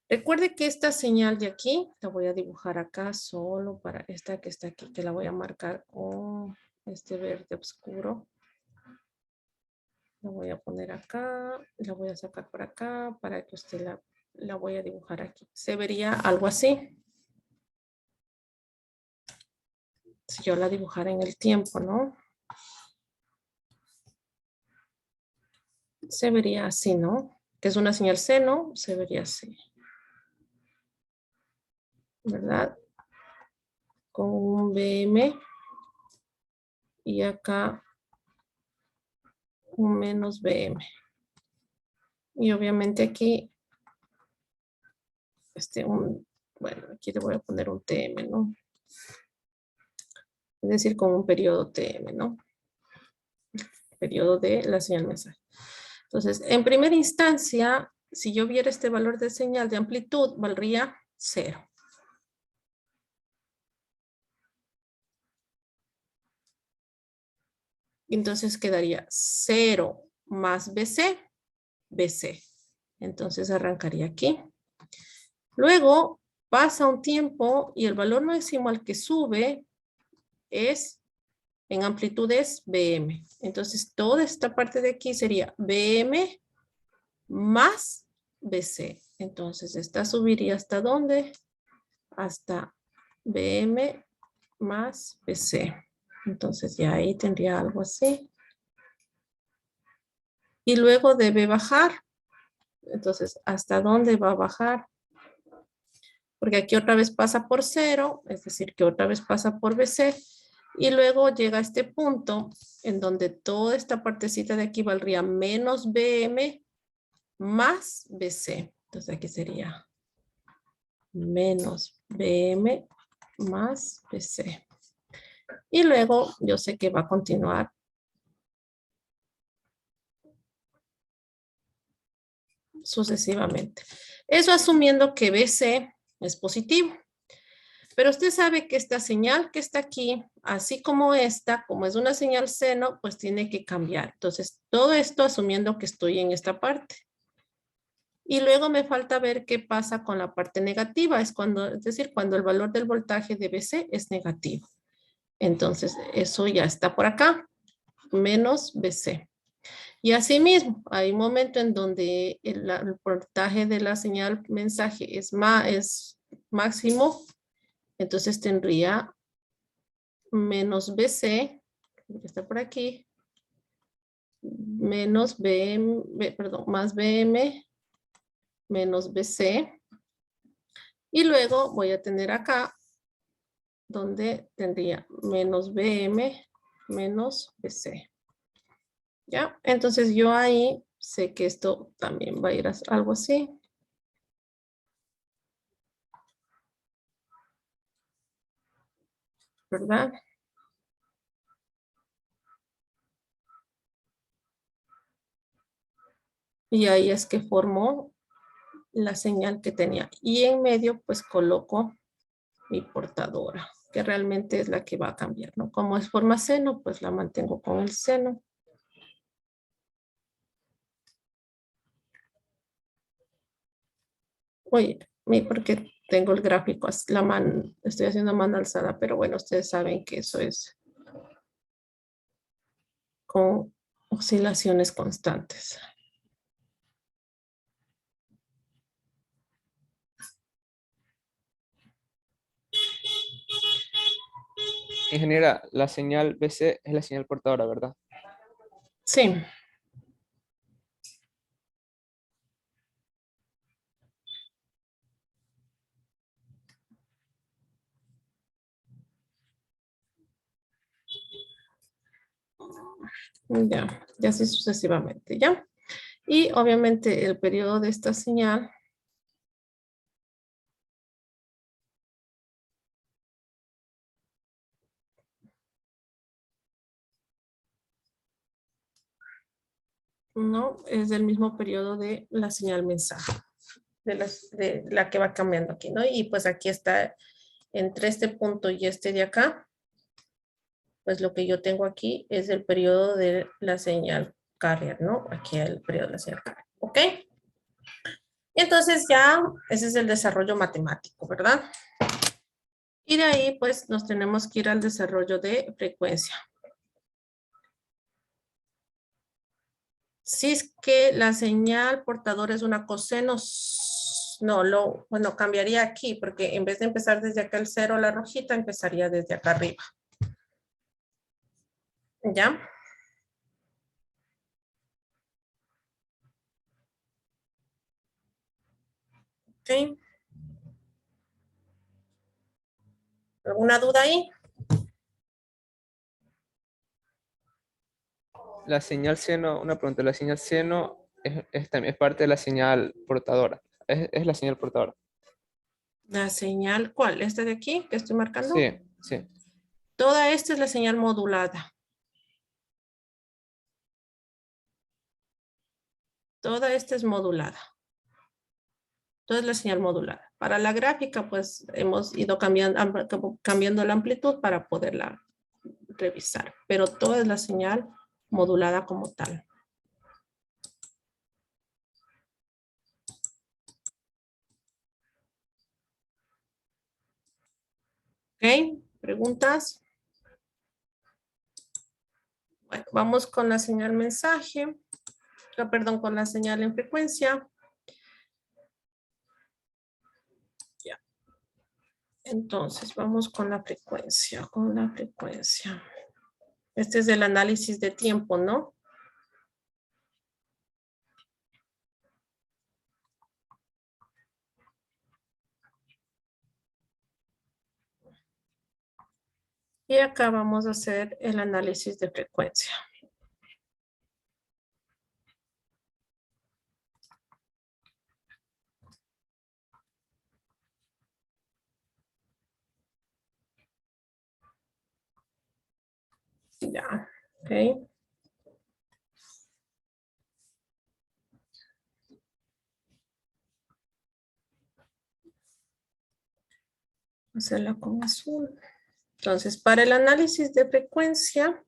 Recuerde que esta señal de aquí, la voy a dibujar acá solo para esta que está aquí, que la voy a marcar con este verde oscuro. La voy a poner acá, la voy a sacar por acá para que usted la voy a dibujar aquí. Se vería algo así. Si yo la dibujara en el tiempo, ¿no? Se vería así, ¿no? Que es una señal seno, se vería así. ¿Verdad? Con un BM. Y acá un menos BM. Y obviamente aquí, bueno, aquí le voy a poner un TM, ¿no? Es decir, con un periodo TM, ¿no? Periodo de la señal mensaje. Entonces, en primera instancia, si yo viera este valor de señal de amplitud, valdría 0. Entonces quedaría 0 más BC, BC. Entonces arrancaría aquí. Luego pasa un tiempo y el valor máximo al que sube es, en amplitud es BM. Entonces toda esta parte de aquí sería BM más BC. Entonces esta subiría hasta ¿dónde? Hasta BM más BC. Entonces ya ahí tendría algo así. Y luego debe bajar. Entonces, ¿hasta dónde va a bajar? Porque aquí otra vez pasa por 0, es decir, que otra vez pasa por BC. Y luego llega a este punto en donde toda esta partecita de aquí valdría menos BM más BC. Entonces aquí sería menos BM más BC. Y luego yo sé que va a continuar sucesivamente. Eso asumiendo que BC es positivo. Pero usted sabe que esta señal que está aquí, así como esta, como es una señal seno, pues tiene que cambiar. Entonces, todo esto asumiendo que estoy en esta parte. Y luego me falta ver qué pasa con la parte negativa. Es decir, cuando el valor del voltaje de BC es negativo. Entonces, eso ya está por acá. Menos BC. Y asimismo, hay un momento en donde el voltaje de la señal mensaje es máximo, entonces tendría menos BC, que está por aquí, menos más BM, menos BC. Y luego voy a tener acá, donde tendría menos BM, menos BC. ¿Ya? Entonces yo ahí sé que esto también va a ir a algo así. ¿Verdad? Y ahí es que formó la señal que tenía. Y en medio pues coloco mi portadora, que realmente es la que va a cambiar, ¿no? Como es forma seno, pues la mantengo con el seno. Oye, porque tengo el gráfico, la mano, estoy haciendo mano alzada, pero bueno, ustedes saben que eso es con oscilaciones constantes. Ingeniera, la señal BC es la señal portadora, ¿verdad? Sí. Ya así sucesivamente, ¿ya? Y obviamente el periodo de esta señal no es del mismo periodo de la señal mensaje, de la que va cambiando aquí, ¿no? Y pues aquí está entre este punto y este de acá, pues lo que yo tengo aquí es el periodo de la señal carrier, ¿no? Aquí el periodo de la señal carrier, ¿ok? Y entonces ya ese es el desarrollo matemático, ¿verdad? Y de ahí pues nos tenemos que ir al desarrollo de frecuencia. Si es que la señal portadora es una coseno, no, bueno, cambiaría aquí, porque en vez de empezar desde acá el 0, la rojita, empezaría desde acá arriba. ¿Ya? Ok. ¿Alguna duda ahí? La señal seno, una pregunta, la señal seno también es parte de la señal portadora. Es la señal portadora. La señal, ¿cuál? ¿Esta de aquí que estoy marcando? Sí, sí. Toda esta es la señal modulada. Toda esta es modulada. Toda es la señal modulada. Para la gráfica, pues hemos ido cambiando la amplitud para poderla revisar. Pero toda es la señal modulada como tal. ¿Ok? ¿Preguntas? Bueno, vamos con la señal mensaje. Perdón, con la señal en frecuencia. Ya. Entonces, vamos con la frecuencia, Este es el análisis de tiempo, ¿no? Y acá vamos a hacer el análisis de frecuencia. Ya, ok. Hacerla con azul. Entonces, para el análisis de frecuencia,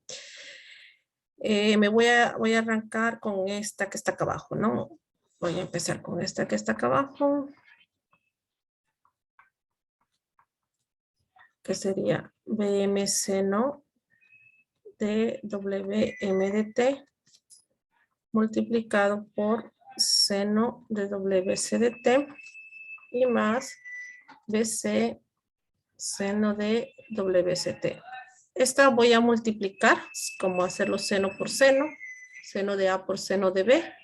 voy a arrancar con esta que está acá abajo, ¿no? Voy a empezar con esta que está acá abajo. Que sería BM seno de WM de T multiplicado por seno de WC de T y más BC seno de WCT. Esta voy a multiplicar, como hacerlo seno por seno de A por seno de B.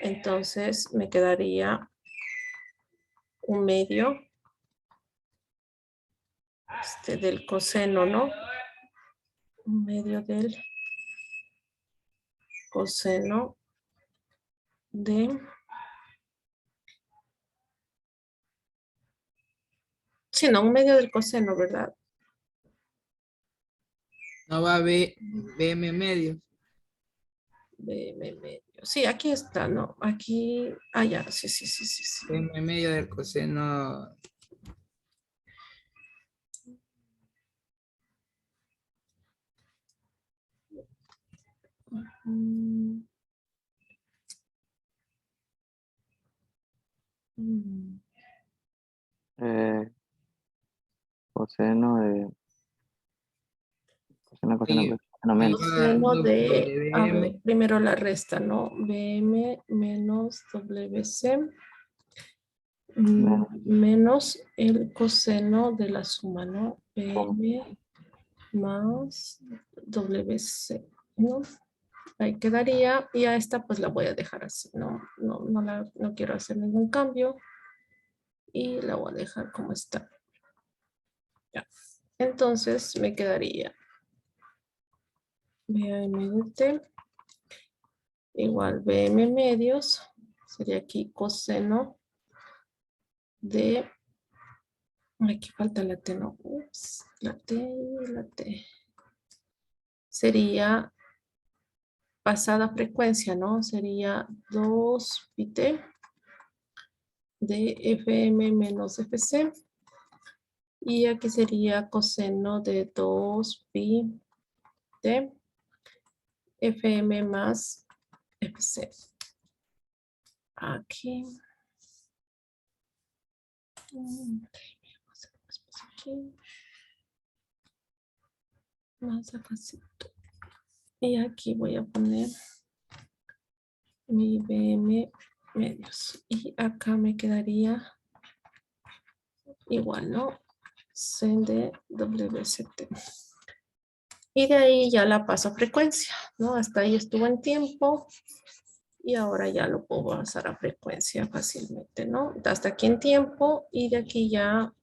Entonces me quedaría un medio del coseno, ¿no? Un medio del coseno de... Sí, no, un medio del coseno, ¿verdad? No va a haber BM medio. BM medio. Sí, aquí está, ¿no? Aquí, ya, sí. BM medio del coseno. Coseno de... Coseno Ahí- pues, coseno menos. Coseno de, a WM. ver, primero la resta, ¿no? BM menos WC menos el coseno de la suma, ¿no? BM más WC, ¿no? Ahí quedaría, y a esta pues la voy a dejar así, no quiero hacer ningún cambio, y la voy a dejar como está. Ya. Entonces me quedaría BM de T igual BM medios, sería aquí coseno de, aquí falta la T, no, ups, la T. Sería pasada frecuencia, ¿no? Sería 2 pi T de FM menos FC. Y aquí sería coseno de 2 pi T FM más FC. Aquí. Más fácil. Y aquí voy a poner mi BM medios. Y acá me quedaría igual, ¿no? Sen de WCT. Y de ahí ya la paso a frecuencia, ¿no? Hasta ahí estuvo en tiempo. Y ahora ya lo puedo pasar a frecuencia fácilmente, ¿no? Hasta aquí en tiempo y de aquí ya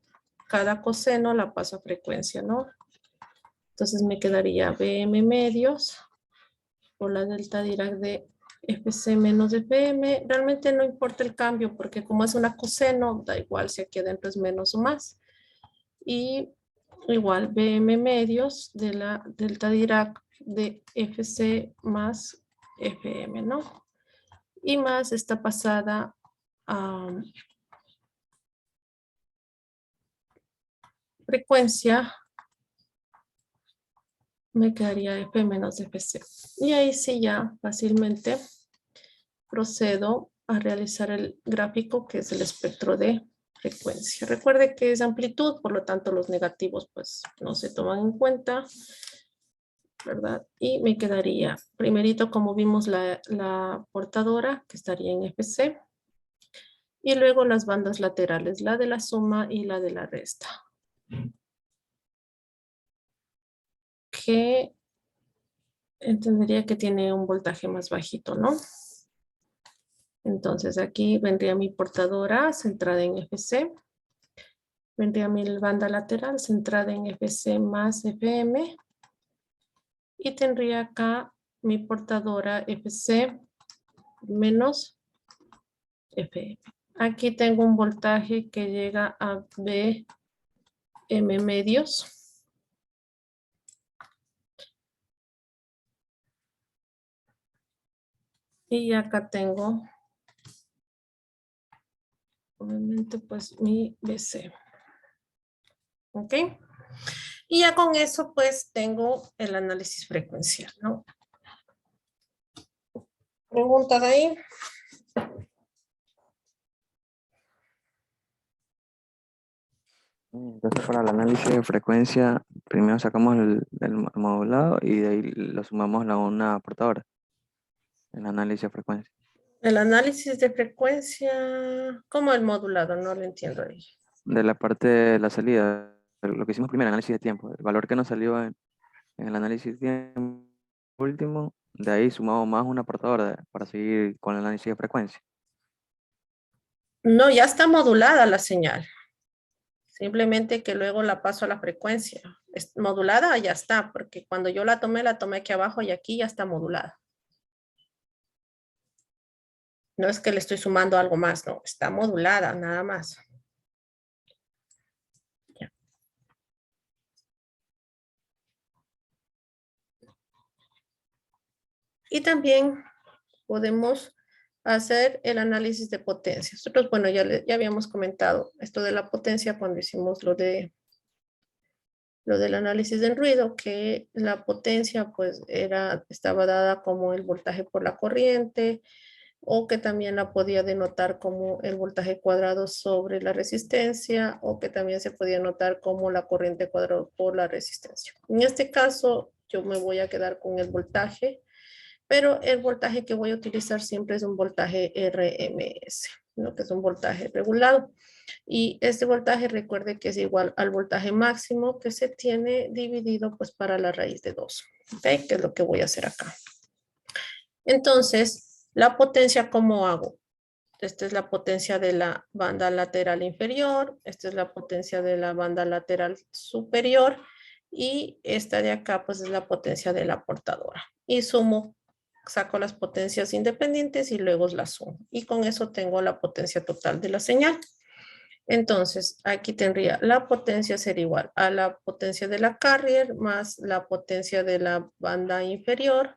cada coseno la paso a frecuencia, ¿no? Entonces me quedaría BM medios por la delta Dirac de FC menos FM. Realmente no importa el cambio porque como es una coseno, da igual si aquí adentro es menos o más. Y igual BM medios de la delta Dirac de FC más FM, ¿no? Y más esta pasada a frecuencia me quedaría F menos FC. Y ahí sí ya fácilmente procedo a realizar el gráfico que es el espectro de frecuencia. Recuerde que es amplitud, por lo tanto los negativos pues no se toman en cuenta, ¿verdad? Y me quedaría primerito como vimos la portadora que estaría en FC y luego las bandas laterales, la de la suma y la de la resta. Que entendería que tiene un voltaje más bajito, ¿no? Entonces aquí vendría mi portadora centrada en FC. Vendría mi banda lateral centrada en FC más FM. Y tendría acá mi portadora FC menos FM. Aquí tengo un voltaje que llega a BM medios. Y acá tengo, obviamente, pues mi BC. ¿Ok? Y ya con eso, pues, tengo el análisis frecuencial, ¿no? ¿Preguntas ahí? Entonces, para el análisis de frecuencia, primero sacamos el modulado y de ahí lo sumamos a una portadora. el análisis de frecuencia. El análisis de frecuencia, ¿cómo el modulado? No lo entiendo ahí. De la parte de la salida, lo que hicimos primero, análisis de tiempo, el valor que nos salió en el análisis de tiempo último, de ahí sumamos más una portadora para seguir con el análisis de frecuencia. No, ya está modulada la señal. Simplemente que luego la paso a la frecuencia. Es modulada, ya está, porque cuando yo la tomé aquí abajo y aquí ya está modulada. No es que le estoy sumando algo más, no, está modulada, nada más. Ya. Y también podemos hacer el análisis de potencia. Nosotros, bueno, ya habíamos comentado esto de la potencia cuando hicimos lo del análisis del ruido, que la potencia pues estaba dada como el voltaje por la corriente, o que también la podía denotar como el voltaje cuadrado sobre la resistencia, o que también se podía notar como la corriente cuadrada por la resistencia. En este caso, yo me voy a quedar con el voltaje, pero el voltaje que voy a utilizar siempre es un voltaje RMS, ¿no? Que es un voltaje regulado. Y este voltaje, recuerde que es igual al voltaje máximo que se tiene dividido pues para la raíz de 2, ¿ok? Que es lo que voy a hacer acá. Entonces, la potencia, ¿cómo hago? Esta es la potencia de la banda lateral inferior, esta es la potencia de la banda lateral superior y esta de acá pues es la potencia de la portadora. Y sumo, saco las potencias independientes y luego las sumo. Y con eso tengo la potencia total de la señal. Entonces, aquí tendría la potencia ser igual a la potencia de la carrier más la potencia de la banda inferior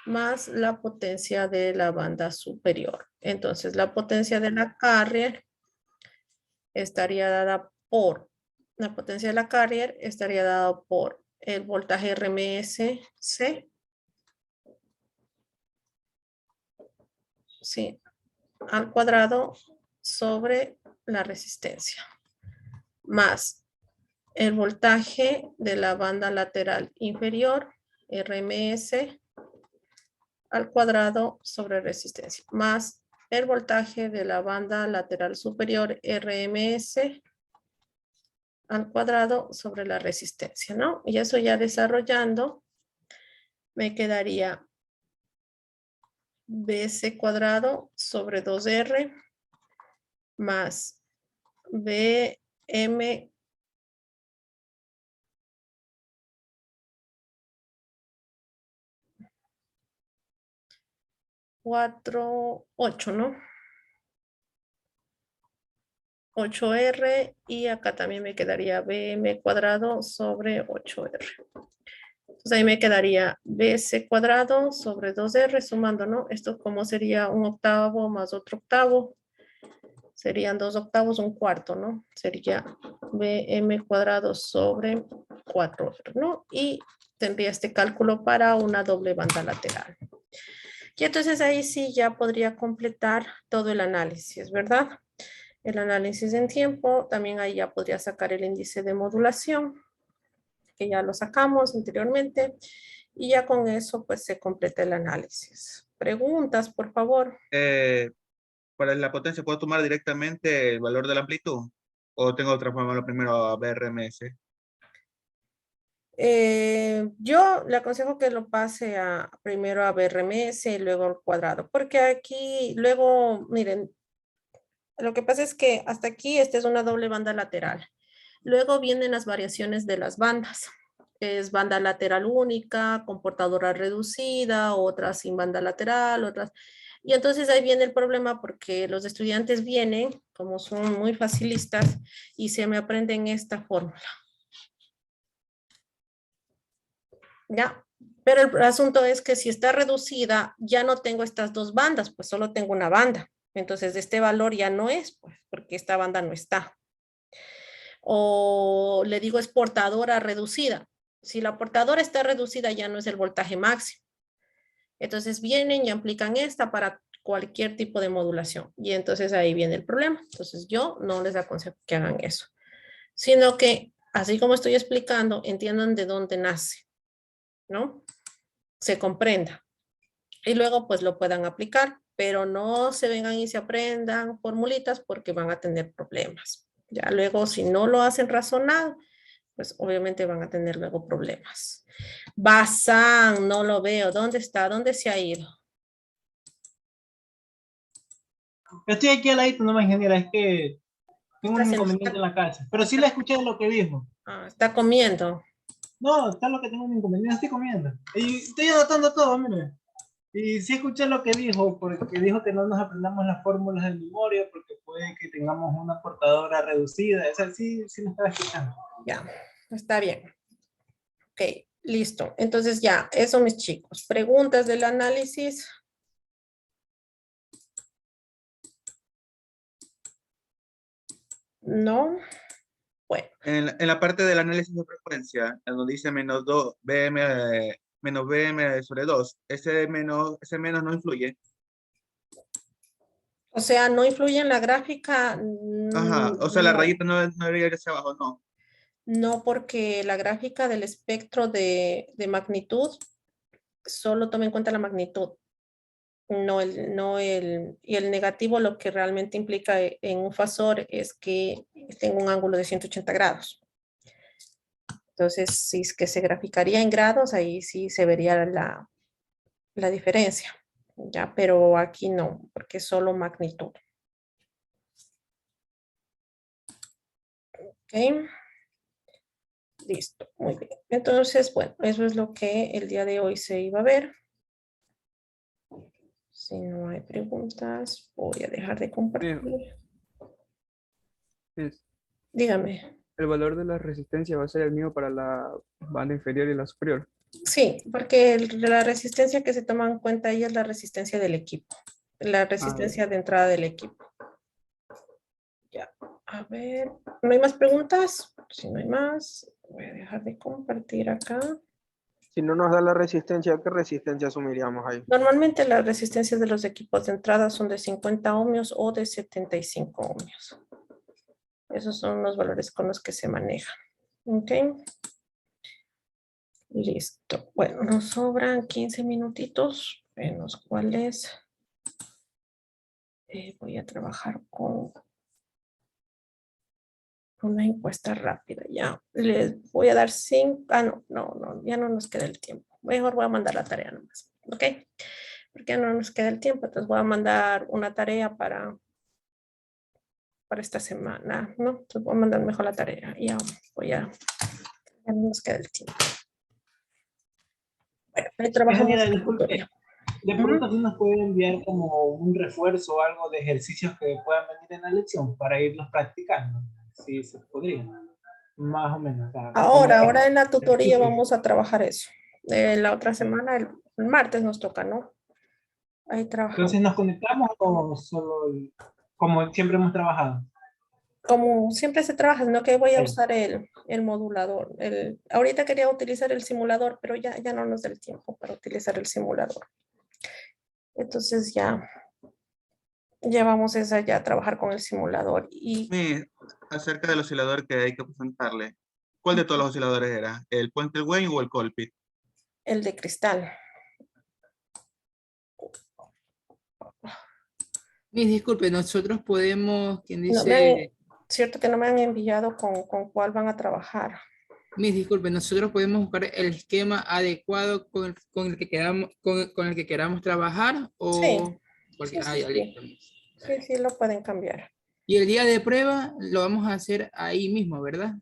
más la potencia de la banda superior. Entonces, la potencia de la carrier estaría dada por, la potencia de la carrier estaría dada por el voltaje RMS-C. Sí, al cuadrado sobre la resistencia, más el voltaje de la banda lateral inferior, RMS, al cuadrado sobre resistencia, más el voltaje de la banda lateral superior, RMS, al cuadrado sobre la resistencia, ¿no? Y eso ya desarrollando, me quedaría BC cuadrado sobre 2R más BM cuatro, 8, ¿no? 8R y acá también me quedaría BM cuadrado sobre 8R. Entonces ahí me quedaría BC cuadrado sobre 2R sumando, ¿no? Esto como sería un octavo más otro octavo. Serían 2 octavos, un cuarto, ¿no? Sería BM cuadrado sobre 4R, ¿no? Y tendría este cálculo para una doble banda lateral. Y entonces ahí sí ya podría completar todo el análisis, ¿verdad? El análisis en tiempo, también ahí ya podría sacar el índice de modulación, que ya lo sacamos anteriormente, y ya con eso pues se completa el análisis. Preguntas, por favor. Para la potencia, ¿puedo tomar directamente el valor de la amplitud? ¿O tengo que transformarlo primero a BRMS? Yo le aconsejo que lo pase primero a BRMS y luego al cuadrado, porque aquí luego, miren, lo que pasa es que hasta aquí esta es una doble banda lateral. Luego vienen las variaciones de las bandas. Es banda lateral única, con portadora reducida, otras sin banda lateral, otras. Y entonces ahí viene el problema porque los estudiantes vienen, como son muy facilistas, y se me aprenden esta fórmula. ¿Ya? Pero el asunto es que si está reducida, ya no tengo estas dos bandas, pues solo tengo una banda. Entonces, este valor ya no es, pues, porque esta banda no está. O le digo es portadora reducida. Si la portadora está reducida, ya no es el voltaje máximo. Entonces, vienen y aplican esta para cualquier tipo de modulación. Y entonces ahí viene el problema. Entonces, yo no les aconsejo que hagan eso. Sino que, así como estoy explicando, entiendan de dónde nace, ¿no? Se comprenda. y luego pues lo puedan aplicar, pero no se vengan y se aprendan formulitas porque van a tener problemas. Ya luego si no lo hacen razonado, pues obviamente van a tener luego problemas. Bazán, no lo veo. ¿Dónde está? ¿Dónde se ha ido? Estoy aquí al ladito, no me ingeniera, es que tengo un Está inconveniente en la casa. Pero sí le escuché lo que dijo. está comiendo. No, está lo que tengo un inconveniente, estoy comiendo. Y estoy anotando todo, mire. Y sí escuché lo que dijo, porque dijo que no nos aprendamos las fórmulas de memoria, porque puede que tengamos una portadora reducida. Esa sí, sí me estaba escuchando. Ya, está bien. Ok, listo. Entonces ya, eso mis chicos. Preguntas del análisis. No. Bueno. En la parte del análisis de frecuencia, en donde dice menos 2 menos BM sobre 2, ese menos no influye. O sea, no influye en la gráfica. Ajá, o sea, la No. rayita no debería ir hacia abajo, no. No, porque la gráfica del espectro de magnitud solo toma en cuenta la magnitud, y el negativo lo que realmente implica en un fasor es que tenga un ángulo de 180 grados. Entonces, si es que se graficaría en grados, ahí sí se vería la diferencia, ya, pero aquí no, porque es solo magnitud. Ok. Listo, muy bien. Entonces, bueno, eso es lo que el día de hoy se iba a ver. Si no hay preguntas, voy a dejar de compartir. Dígame. El valor de la resistencia va a ser el mismo para la banda inferior y la superior. Sí, porque la resistencia que se toma en cuenta ahí es la resistencia del equipo. La resistencia de entrada del equipo. Ya, a ver, ¿no hay más preguntas? Si no hay más, voy a dejar de compartir acá. Si no nos da la resistencia, ¿qué resistencia asumiríamos ahí? Normalmente las resistencias de los equipos de entrada son de 50 ohmios o de 75 ohmios. Esos son los valores con los que se manejan. Ok. Listo. Bueno, nos sobran 15 minutitos en los cuales voy a trabajar con una encuesta rápida. Ya les voy a dar 5. No, ya no nos queda el tiempo. Mejor voy a mandar la tarea nomás. Ok. Porque ya no nos queda el tiempo. Entonces voy a mandar una tarea para esta semana, ¿no? Entonces voy a mandar mejor la tarea. Ya no nos queda el tiempo. Bueno, ahí trabajamos. Ingeniera, disculpe, de pronto sí nos puede enviar como un refuerzo o algo de ejercicios que puedan venir en la lección para irlos practicando. Sí, se podría. Más o menos. O sea, Ahora en la tutoría vamos a trabajar eso. La otra semana, el martes nos toca, ¿no? Ahí trabajamos. Entonces, ¿nos conectamos o solo como siempre hemos trabajado? Como siempre se trabaja, no que voy a usar el modulador. Ahorita quería utilizar el simulador, pero ya no nos da el tiempo para utilizar el simulador. Entonces ya vamos a trabajar con el simulador. Y Acerca del oscilador que hay que presentarle, ¿cuál de todos los osciladores era? ¿El Puente Wayne o el Colpit? El de cristal. Disculpe, nosotros podemos, quien dice... Cierto que no me han enviado con cuál van a trabajar. Disculpe, nosotros podemos buscar el esquema adecuado con el que queramos trabajar o... Sí. Porque, Sí, sí, lo pueden cambiar. Y el día de prueba lo vamos a hacer ahí mismo, ¿verdad?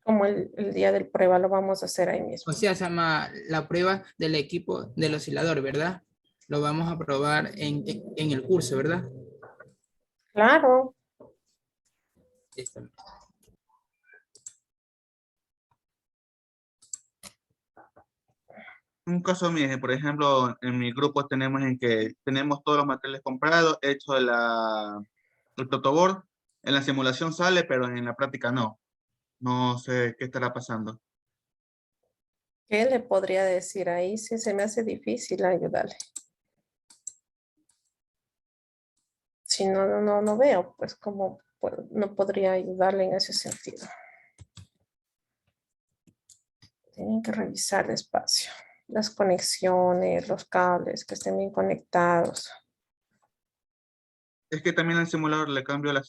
Como el día del prueba lo vamos a hacer ahí mismo. O sea, se llama la prueba del equipo del oscilador, ¿verdad? Lo vamos a probar en el curso, ¿verdad? Claro. Listo. Un caso mío, por ejemplo, en mi grupo tenemos todos los materiales comprados, hecho el protoboard. En la simulación sale, pero en la práctica no. No sé qué estará pasando. ¿Qué le podría decir ahí? Sí, se me hace difícil ayudarle. Si no veo, pues cómo no podría ayudarle en ese sentido. Tienen que revisar despacio. las conexiones, los cables, que estén bien conectados. Es que también al simulador le cambio las